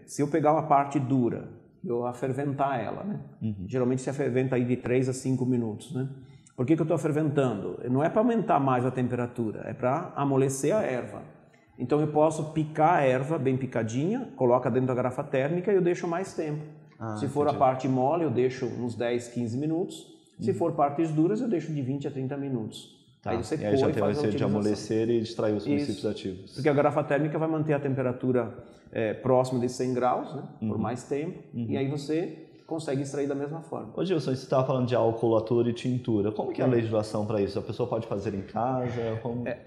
se eu pegar uma parte dura, eu aferventar ela, né? Geralmente se aferventa aí de 3 a 5 minutos, né? Por que eu estou aferventando? Não é para aumentar mais a temperatura, é para amolecer a erva. Então eu posso picar a erva bem picadinha, coloca dentro da garrafa térmica e eu deixo mais tempo. Se for a parte mole, eu deixo uns 10, 15 minutos. Se for partes duras, eu deixo de 20 a 30 minutos. Aí você e aí já tem o efeito de amolecer e extrair os princípios ativos. Porque a garrafa térmica vai manter a temperatura próxima de 100 graus, né, por mais tempo, e aí você consegue extrair da mesma forma. Ô Gilson, você estava falando de álcoolatura e tintura. Como que é a legislação para isso? A pessoa pode fazer em casa?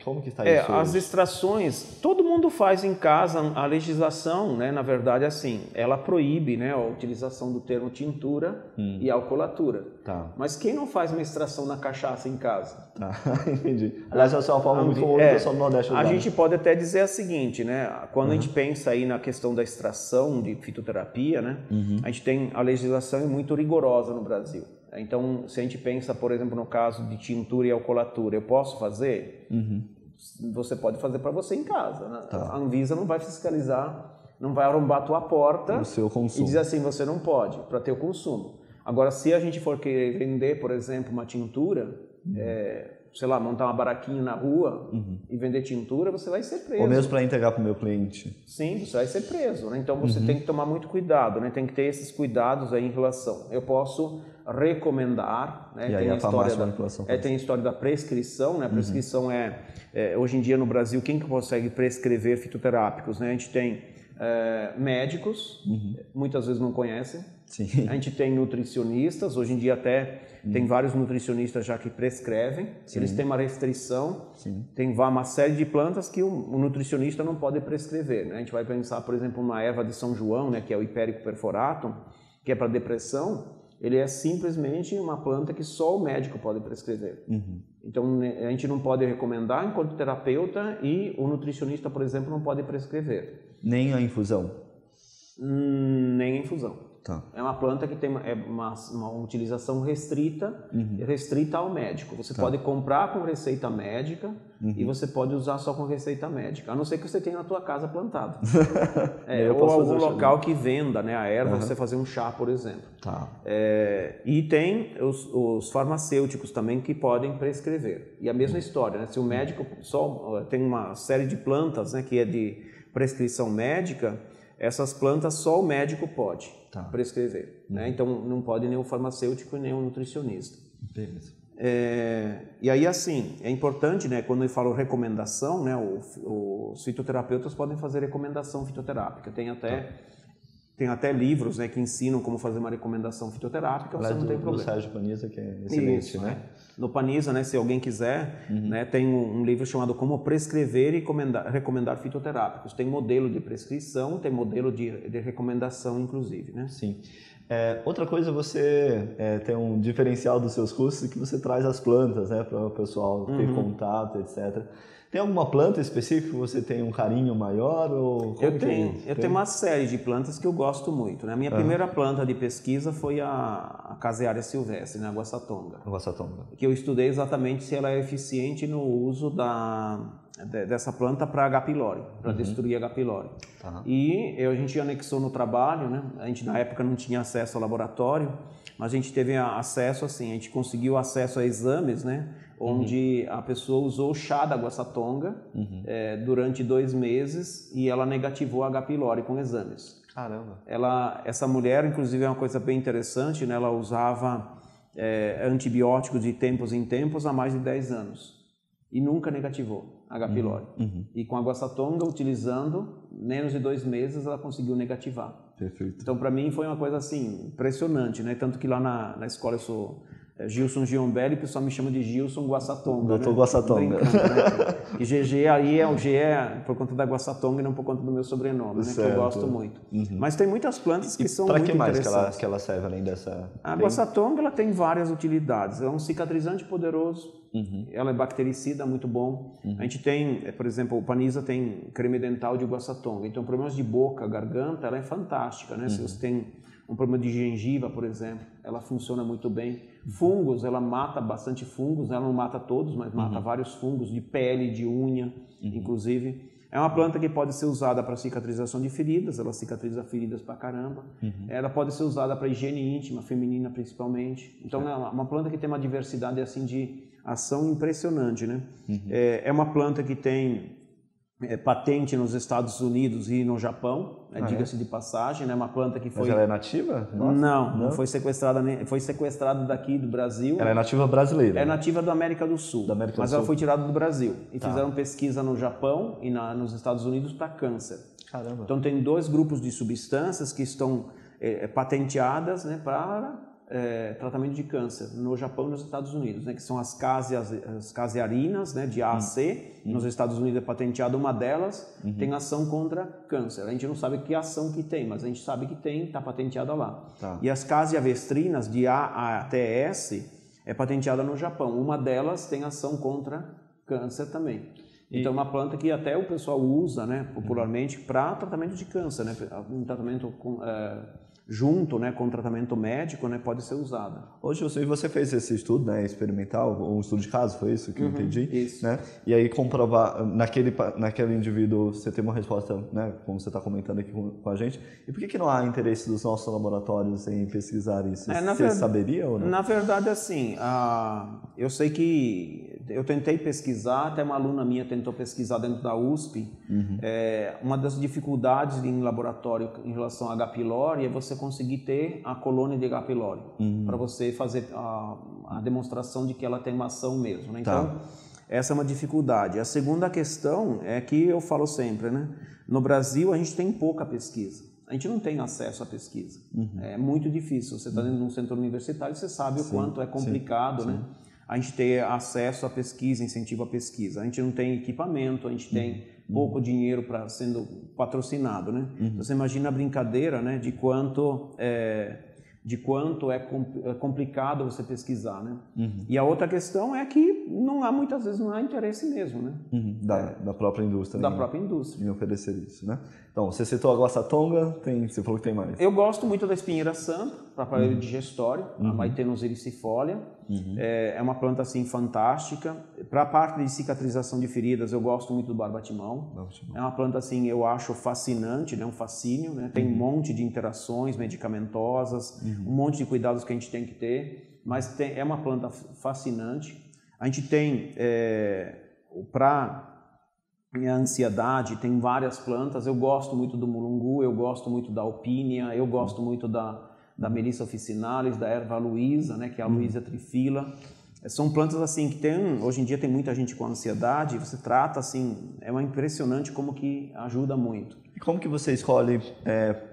Como que está isso As hoje? extrações, todo mundo faz em casa. A legislação, né, na verdade, assim, ela proíbe, né, a utilização do termo tintura e álcoolatura. Mas quem não faz uma extração na cachaça em casa? Entendi. Aliás, essa é uma forma muito comum do pessoal do Nordeste usar. A gente pode até dizer a seguinte, né, quando a gente pensa aí na questão da extração de fitoterapia, né, a gente tem a legislação muito rigorosa no Brasil. Então, se a gente pensa, por exemplo, no caso de tintura e alcoolatura, eu posso fazer? Você pode fazer para você em casa, né? A Anvisa não vai fiscalizar, não vai arrombar a tua porta e dizer assim, você não pode, para ter o consumo. Agora, se a gente for querer vender, por exemplo, uma tintura, sei lá, montar uma barraquinha na rua e vender tintura, você vai ser preso. Ou mesmo para entregar para o meu cliente. Sim, você vai ser preso, né? Então você tem que tomar muito cuidado, né? Tem que ter esses cuidados aí em relação. Eu posso recomendar, né? E aí tem a história da prescrição, né? A prescrição hoje em dia no Brasil, quem que consegue prescrever fitoterápicos, né? A gente tem médicos, muitas vezes não conhecem. Sim. A gente tem nutricionistas, hoje em dia até tem vários nutricionistas já que prescrevem. Eles têm uma restrição, tem uma série de plantas que o nutricionista não pode prescrever, né? A gente vai pensar, por exemplo, na erva de São João, né, que é o Hipérico perforatum, que é para depressão. Ele é simplesmente uma planta que só o médico pode prescrever. Então, a gente não pode recomendar enquanto terapeuta e o nutricionista, por exemplo, não pode prescrever. Nem a infusão? Nem a infusão. É uma planta que tem uma utilização restrita ao médico. Você pode comprar com receita médica e você pode usar só com receita médica, a não ser que você tenha na tua casa plantado. Ou algum local que venda, né, a erva, você fazer um chá, por exemplo. E tem os farmacêuticos também que podem prescrever. E a mesma história, né? Se o médico só tem uma série de plantas, né, que é de prescrição médica, essas plantas só o médico pode prescrever, né? Então não pode nem o farmacêutico nem o nutricionista. Beleza. E aí assim, é importante, né, quando eu falo recomendação, né, os fitoterapeutas podem fazer recomendação fitoterápica. Tem até livros, né, que ensinam como fazer uma recomendação fitoterápica, você não tem problema. Do Sérgio Paniza, que é excelente, né? No Paniza, né, se alguém quiser, né, tem um livro chamado Como Prescrever e Recomendar Fitoterápicos. Tem modelo de prescrição, tem modelo de recomendação, inclusive, né? Sim. Outra coisa, você tem um diferencial dos seus cursos que você traz as plantas, né, para o pessoal ter contato, etc. Tem alguma planta específica que você tem um carinho maior? Ou eu tenho uma série de plantas que eu gosto muito, né? A minha primeira planta de pesquisa foi a Casearia silvestre, né? A guaçatonga. Que eu estudei exatamente se ela é eficiente no uso dessa planta para H. pylori, para destruir H. pylori. E a gente anexou no trabalho, né? A gente na época não tinha acesso ao laboratório, mas a gente teve acesso, assim, a gente conseguiu acesso a exames, né? Onde a pessoa usou o chá da guaçatonga durante 2 meses e ela negativou H. pylori com exames. Caramba! Essa mulher, inclusive, é uma coisa bem interessante, né? Ela usava antibióticos de tempos em tempos há mais de 10 anos. e nunca negativou H. pylori. E com a guaçatonga, utilizando, menos de 2 meses, ela conseguiu negativar. Perfeito. Então, para mim, foi uma coisa assim, impressionante, né? Tanto que lá na escola eu sou Gilson Giombelli, o pessoal me chama de Gilson Guaçatonga. Doutor né? Guaçatonga. Né? E GG aí o G é por conta da guaçatonga e não por conta do meu sobrenome, né? Que eu gosto muito. Mas tem muitas plantas que são muito interessantes. Para que mais que ela serve além dessa? A guaçatonga ela tem várias utilidades. Ela é um cicatrizante poderoso. Ela é bactericida, muito bom. A gente tem, por exemplo, o Panisa tem creme dental de guaçatonga. Então, problemas de boca, garganta, ela é fantástica, né? Se você tem um problema de gengiva, por exemplo, ela funciona muito bem. Fungos, ela mata bastante fungos. Ela não mata todos, mas mata vários fungos de pele, de unha, inclusive. É uma planta que pode ser usada para cicatrização de feridas, ela cicatriza feridas pra caramba. Ela pode ser usada para higiene íntima, feminina principalmente. Então, é uma planta que tem uma diversidade assim de ação impressionante, né? É uma planta que tem patente nos Estados Unidos e no Japão, diga-se de passagem, né? Uma planta que foi... Mas ela é nativa? Não foi sequestrada, foi sequestrada daqui do Brasil. Ela é nativa brasileira? É nativa da América do Sul, mas ela foi tirada do Brasil. E fizeram pesquisa no Japão e nos Estados Unidos para câncer. Caramba. Então tem 2 grupos de substâncias que estão patenteadas, né, para tratamento de câncer no Japão e nos Estados Unidos, né, que são as casearinas, né, de A a C. Nos Estados Unidos é patenteada uma delas, tem ação contra câncer. A gente não sabe que ação que tem, mas a gente sabe que tem, está patenteada lá. E as caseavestrinas de A até S é patenteada no Japão. Uma delas tem ação contra câncer também. Então é uma planta que até o pessoal usa, né, popularmente para tratamento de câncer, né, um tratamento junto, né, com o tratamento médico, né, pode ser usada. Hoje você fez esse estudo, né, experimental, um estudo de caso, foi isso que eu entendi? Isso. Né? E aí comprovar, naquele indivíduo você tem uma resposta, né, como você está comentando aqui com a gente, e por que não há interesse dos nossos laboratórios em pesquisar isso? Você saberia ou não? Na verdade, assim, eu sei que eu tentei pesquisar, até uma aluna minha tentou pesquisar dentro da USP, uma das dificuldades em laboratório em relação a H. pylori é você conseguir ter a colônia de H. pylori, para você fazer a demonstração de que ela tem uma ação mesmo, né? Então, essa é uma dificuldade. A segunda questão é que eu falo sempre, né? No Brasil a gente tem pouca pesquisa. A gente não tem acesso à pesquisa. É muito difícil. Você está dentro de um centro universitário, você sabe o quanto é complicado, né? A gente ter acesso à pesquisa, incentivo à pesquisa. A gente não tem equipamento, a gente tem pouco dinheiro para sendo patrocinado, né? Você imagina a brincadeira, né, de quanto é complicado você pesquisar, né? E a outra questão é que muitas vezes não há interesse mesmo, né? Da própria indústria. Da própria indústria. Em oferecer isso, né? Então, você citou a guaçatonga, você falou que tem mais. Eu gosto muito da espinheira santa, para aparelho digestório, a Maitenus ericifolia. É uma planta assim fantástica. Para a parte de cicatrização de feridas, eu gosto muito do barbatimão. É uma planta assim, eu acho fascinante, né? Um fascínio, né? Tem um monte de interações medicamentosas, um monte de cuidados que a gente tem que ter, mas é uma planta fascinante. A gente tem, para minha ansiedade, tem várias plantas. Eu gosto muito do mulungu, eu gosto muito da alpínia, eu gosto muito da Melissa officinalis, da erva luísa, né, que é a Luísa trifila. São plantas assim que hoje em dia tem muita gente com ansiedade, você trata assim, é impressionante como que ajuda muito. E como que você escolhe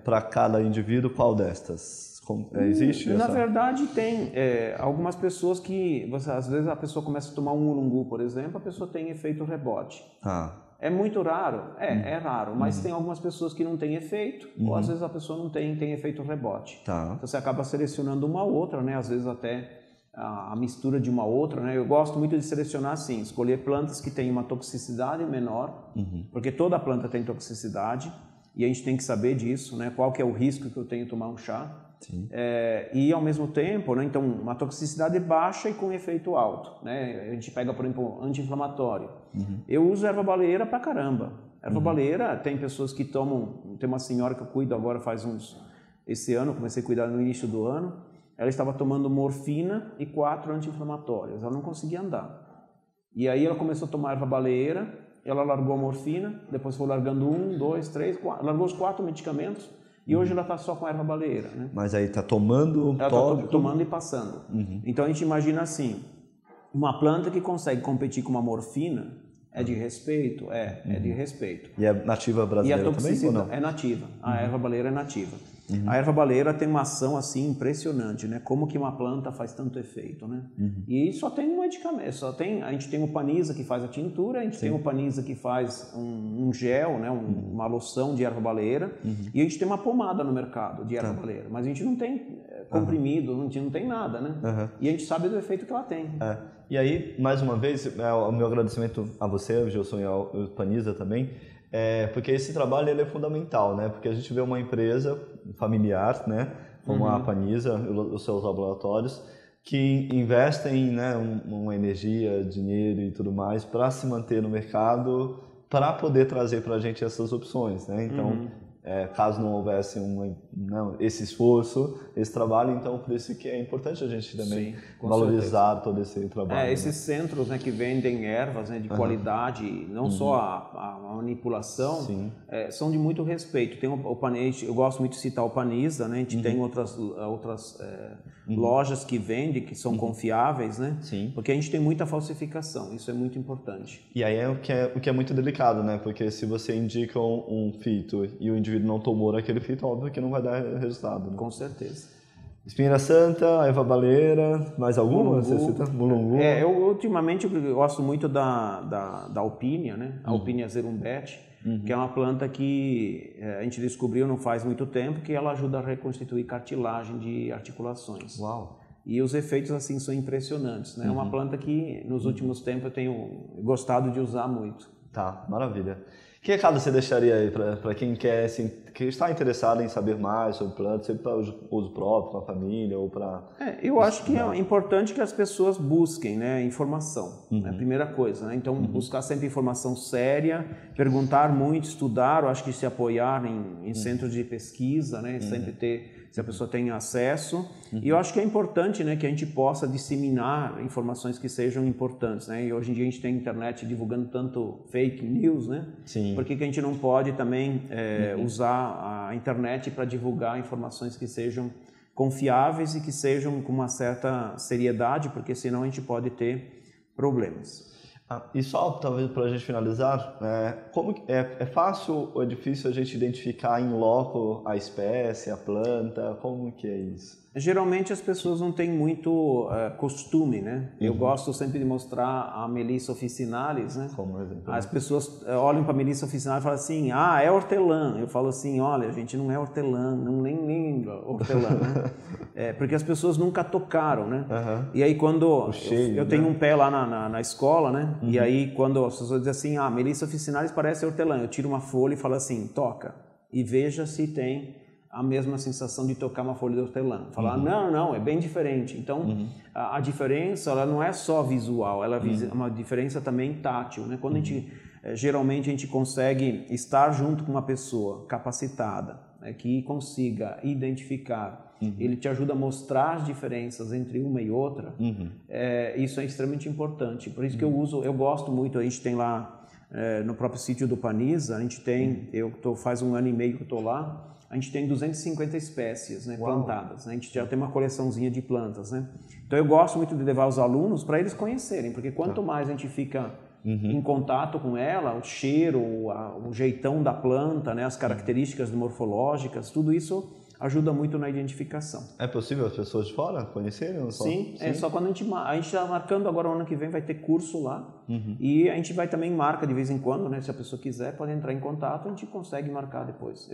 para cada indivíduo qual destas? Existe? Na verdade tem algumas pessoas que, às vezes a pessoa começa a tomar um mulungu, por exemplo, a pessoa tem efeito rebote. É muito raro? É raro, mas tem algumas pessoas que não têm efeito, ou às vezes a pessoa não tem efeito rebote. Então você acaba selecionando uma ou outra, né? Às vezes até a mistura de uma outra, né? Eu gosto muito de selecionar assim, escolher plantas que têm uma toxicidade menor, porque toda planta tem toxicidade, e a gente tem que saber disso, né? Qual que é o risco que eu tenho de tomar um chá. E ao mesmo tempo, né, então uma toxicidade baixa e com efeito alto, né? A gente pega, por exemplo, anti-inflamatório. Eu uso erva baleeira pra caramba. Erva baleeira, tem pessoas que tomam, tem uma senhora que eu cuido agora esse ano, comecei a cuidar no início do ano, ela estava tomando morfina e 4 anti-inflamatórios, ela não conseguia andar. E aí ela começou a tomar erva baleeira, ela largou a morfina, depois foi largando 1, 2, 3, 4, largou os 4 medicamentos. E hoje ela está só com erva baleeira, né? Mas aí está tomando... Ela está tomando e passando. Então a gente imagina assim, uma planta que consegue competir com uma morfina é de respeito? É de respeito. E é nativa brasileira também ou não? É nativa, a erva baleira é nativa. A erva baleira tem uma ação assim impressionante, né? Como que uma planta faz tanto efeito, né? E só tem um medicamento, a gente tem o Paniza que faz a tintura, a gente tem o Paniza que faz um gel, né? Uma loção de erva baleira, e a gente tem uma pomada no mercado de erva baleira, mas a gente não tem comprimido, a gente não tem nada, né? E a gente sabe do efeito que ela tem. E aí, mais uma vez, o meu agradecimento a você, Gilson, e ao Paniza também, porque esse trabalho ele é fundamental, né? Porque a gente vê uma empresa familiar, né? Como a Paniza, os seus laboratórios, que investem, né, uma energia, dinheiro e tudo mais para se manter no mercado, para poder trazer para a gente essas opções, né? Então, caso não houvesse esse esforço, esse trabalho, então por isso que é importante a gente também valorizar todo esse trabalho. Esses centros, né, que vendem ervas, né, de qualidade, não só a manipulação, são de muito respeito. Tem o Paniza, eu gosto muito de citar o Paniza, né? A gente tem outras lojas que vendem, que são confiáveis, né? Porque a gente tem muita falsificação, isso é muito importante. E aí é o que é muito delicado, né? Porque se você indica um fito e o indivíduo não tomou aquele fito, óbvio que não vai dar resultado. Né? Com certeza. Espinheira Santa, erva baleira, mais alguma? Você cita? Mulungu. Eu ultimamente eu gosto muito da Alpínia, né? A Alpínia zerumbete, que é uma planta que a gente descobriu não faz muito tempo que ela ajuda a reconstituir cartilagem de articulações. Uau! E os efeitos assim são impressionantes, né? É uma planta que nos últimos tempos eu tenho gostado de usar muito. Tá, maravilha. Que recado você deixaria aí para quem quer, assim, que está interessado em saber mais sobre plantas, seja para uso próprio, com a família ou para... eu acho que é importante que as pessoas busquem, né, informação, é a primeira coisa, né? Então buscar sempre informação séria, perguntar muito, estudar, eu acho que se apoiar em centros de pesquisa, né, sempre ter, se a pessoa tem acesso, e eu acho que é importante, né, que a gente possa disseminar informações que sejam importantes, né, e hoje em dia a gente tem a internet divulgando tanto fake news, né, por que a gente não pode também usar a internet para divulgar informações que sejam confiáveis e que sejam com uma certa seriedade, porque senão a gente pode ter problemas. E só, talvez, para a gente finalizar, como é fácil ou é difícil a gente identificar em loco a espécie, a planta? Como que é isso? Geralmente as pessoas não têm muito costume, né? Eu gosto sempre de mostrar a Melissa officinalis, né? Como exemplo. As pessoas olham para a Melissa officinalis e falam assim, é hortelã. Eu falo assim, olha, gente, não é hortelã, nem hortelã, né? Porque as pessoas nunca tocaram, né? E aí quando eu tenho um pé lá na escola, né? E aí quando as pessoas dizem assim, Melissa officinalis parece hortelã, eu tiro uma folha e falo assim, toca e veja se tem a mesma sensação de tocar uma folha de hortelã. Falar, não, é bem diferente. Então, a diferença ela não é só visual, ela é uma diferença também tátil, né? Quando geralmente a gente consegue estar junto com uma pessoa capacitada, né, que consiga identificar, ele te ajuda a mostrar as diferenças entre uma e outra, isso é extremamente importante. Por isso que eu gosto muito, a gente tem lá no próprio sítio do Paniza, a gente tem, faz 1 ano e meio que eu estou lá, a gente tem 250 espécies, né, plantadas. Né? A gente já tem uma coleçãozinha de plantas. Né? Então eu gosto muito de levar os alunos para eles conhecerem, porque quanto mais a gente fica em contato com ela, o cheiro, o jeitão da planta, né, as características morfológicas, tudo isso ajuda muito na identificação. É possível as pessoas de fora conhecerem? Sim, é só quando a gente está marcando agora, o ano que vem vai ter curso lá, e a gente vai também marca de vez em quando, né? Se a pessoa quiser, pode entrar em contato, a gente consegue marcar depois.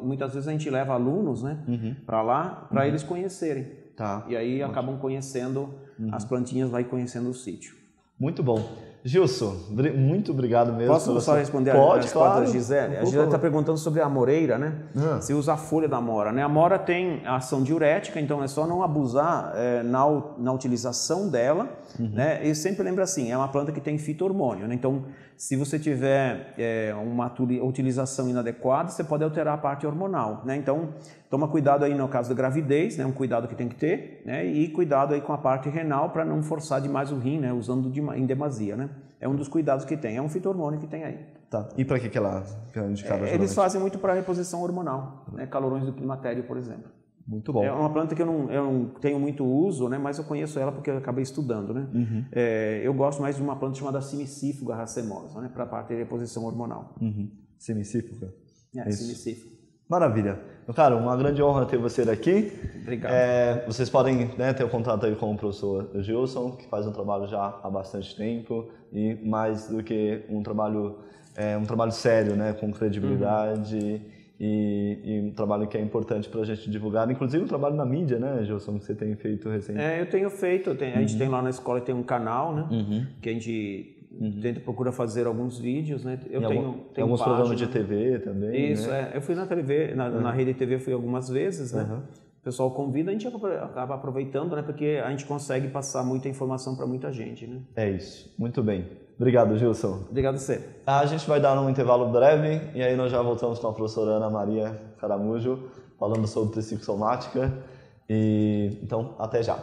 Muitas vezes a gente leva alunos, né, para lá, para eles conhecerem. Tá. E aí acabam conhecendo as plantinhas lá e conhecendo o sítio. Muito bom. Gilson, muito obrigado mesmo. Posso só responder a resposta da Gisele? A Gisele está perguntando sobre a moreira, né? Se usa a folha da mora, né? A mora tem ação diurética, então é só não abusar na utilização dela, né? E sempre lembra assim, é uma planta que tem fito-hormônio, né? Então, se você tiver uma utilização inadequada, você pode alterar a parte hormonal, né? Então, toma cuidado aí no caso da gravidez, né? Um cuidado que tem que ter, né? E cuidado aí com a parte renal para não forçar demais o rim, né? Usando em demasia, né? É um dos cuidados que tem, é um fito-hormônio que tem aí. Tá. E para que ela é indicada? Eles fazem muito para reposição hormonal, né? Calorões do climatério, por exemplo. Muito bom. É uma planta que eu não tenho muito uso, né? Mas eu conheço ela porque eu acabei estudando, né? Eu gosto mais de uma planta chamada Simicífuga racemosa, né? Para a parte de reposição hormonal. Semicífuga. Simicífuga. Maravilha. Meu caro, uma grande honra ter você aqui. Obrigado. Vocês podem, né, ter o contato aí com o professor Gilson, que faz um trabalho já há bastante tempo e mais do que um trabalho sério, né, com credibilidade e um trabalho que é importante para a gente divulgar, inclusive o trabalho na mídia, né, Gilson, que você tem feito recentemente. Eu tenho feito, a gente tem lá na escola tem um canal, né, que a gente procura fazer alguns vídeos, né? Eu tenho alguns página, programas de TV também. Isso, né? Eu fui na TV, na rede TV fui algumas vezes, né? O pessoal convida, a gente acaba aproveitando, né? Porque a gente consegue passar muita informação para muita gente, né? É isso, muito bem. Obrigado, Gilson. Obrigado a você. A gente vai dar um intervalo breve e aí nós já voltamos com a professora Ana Maria Caramujo falando sobre psicossomática. Então, até já.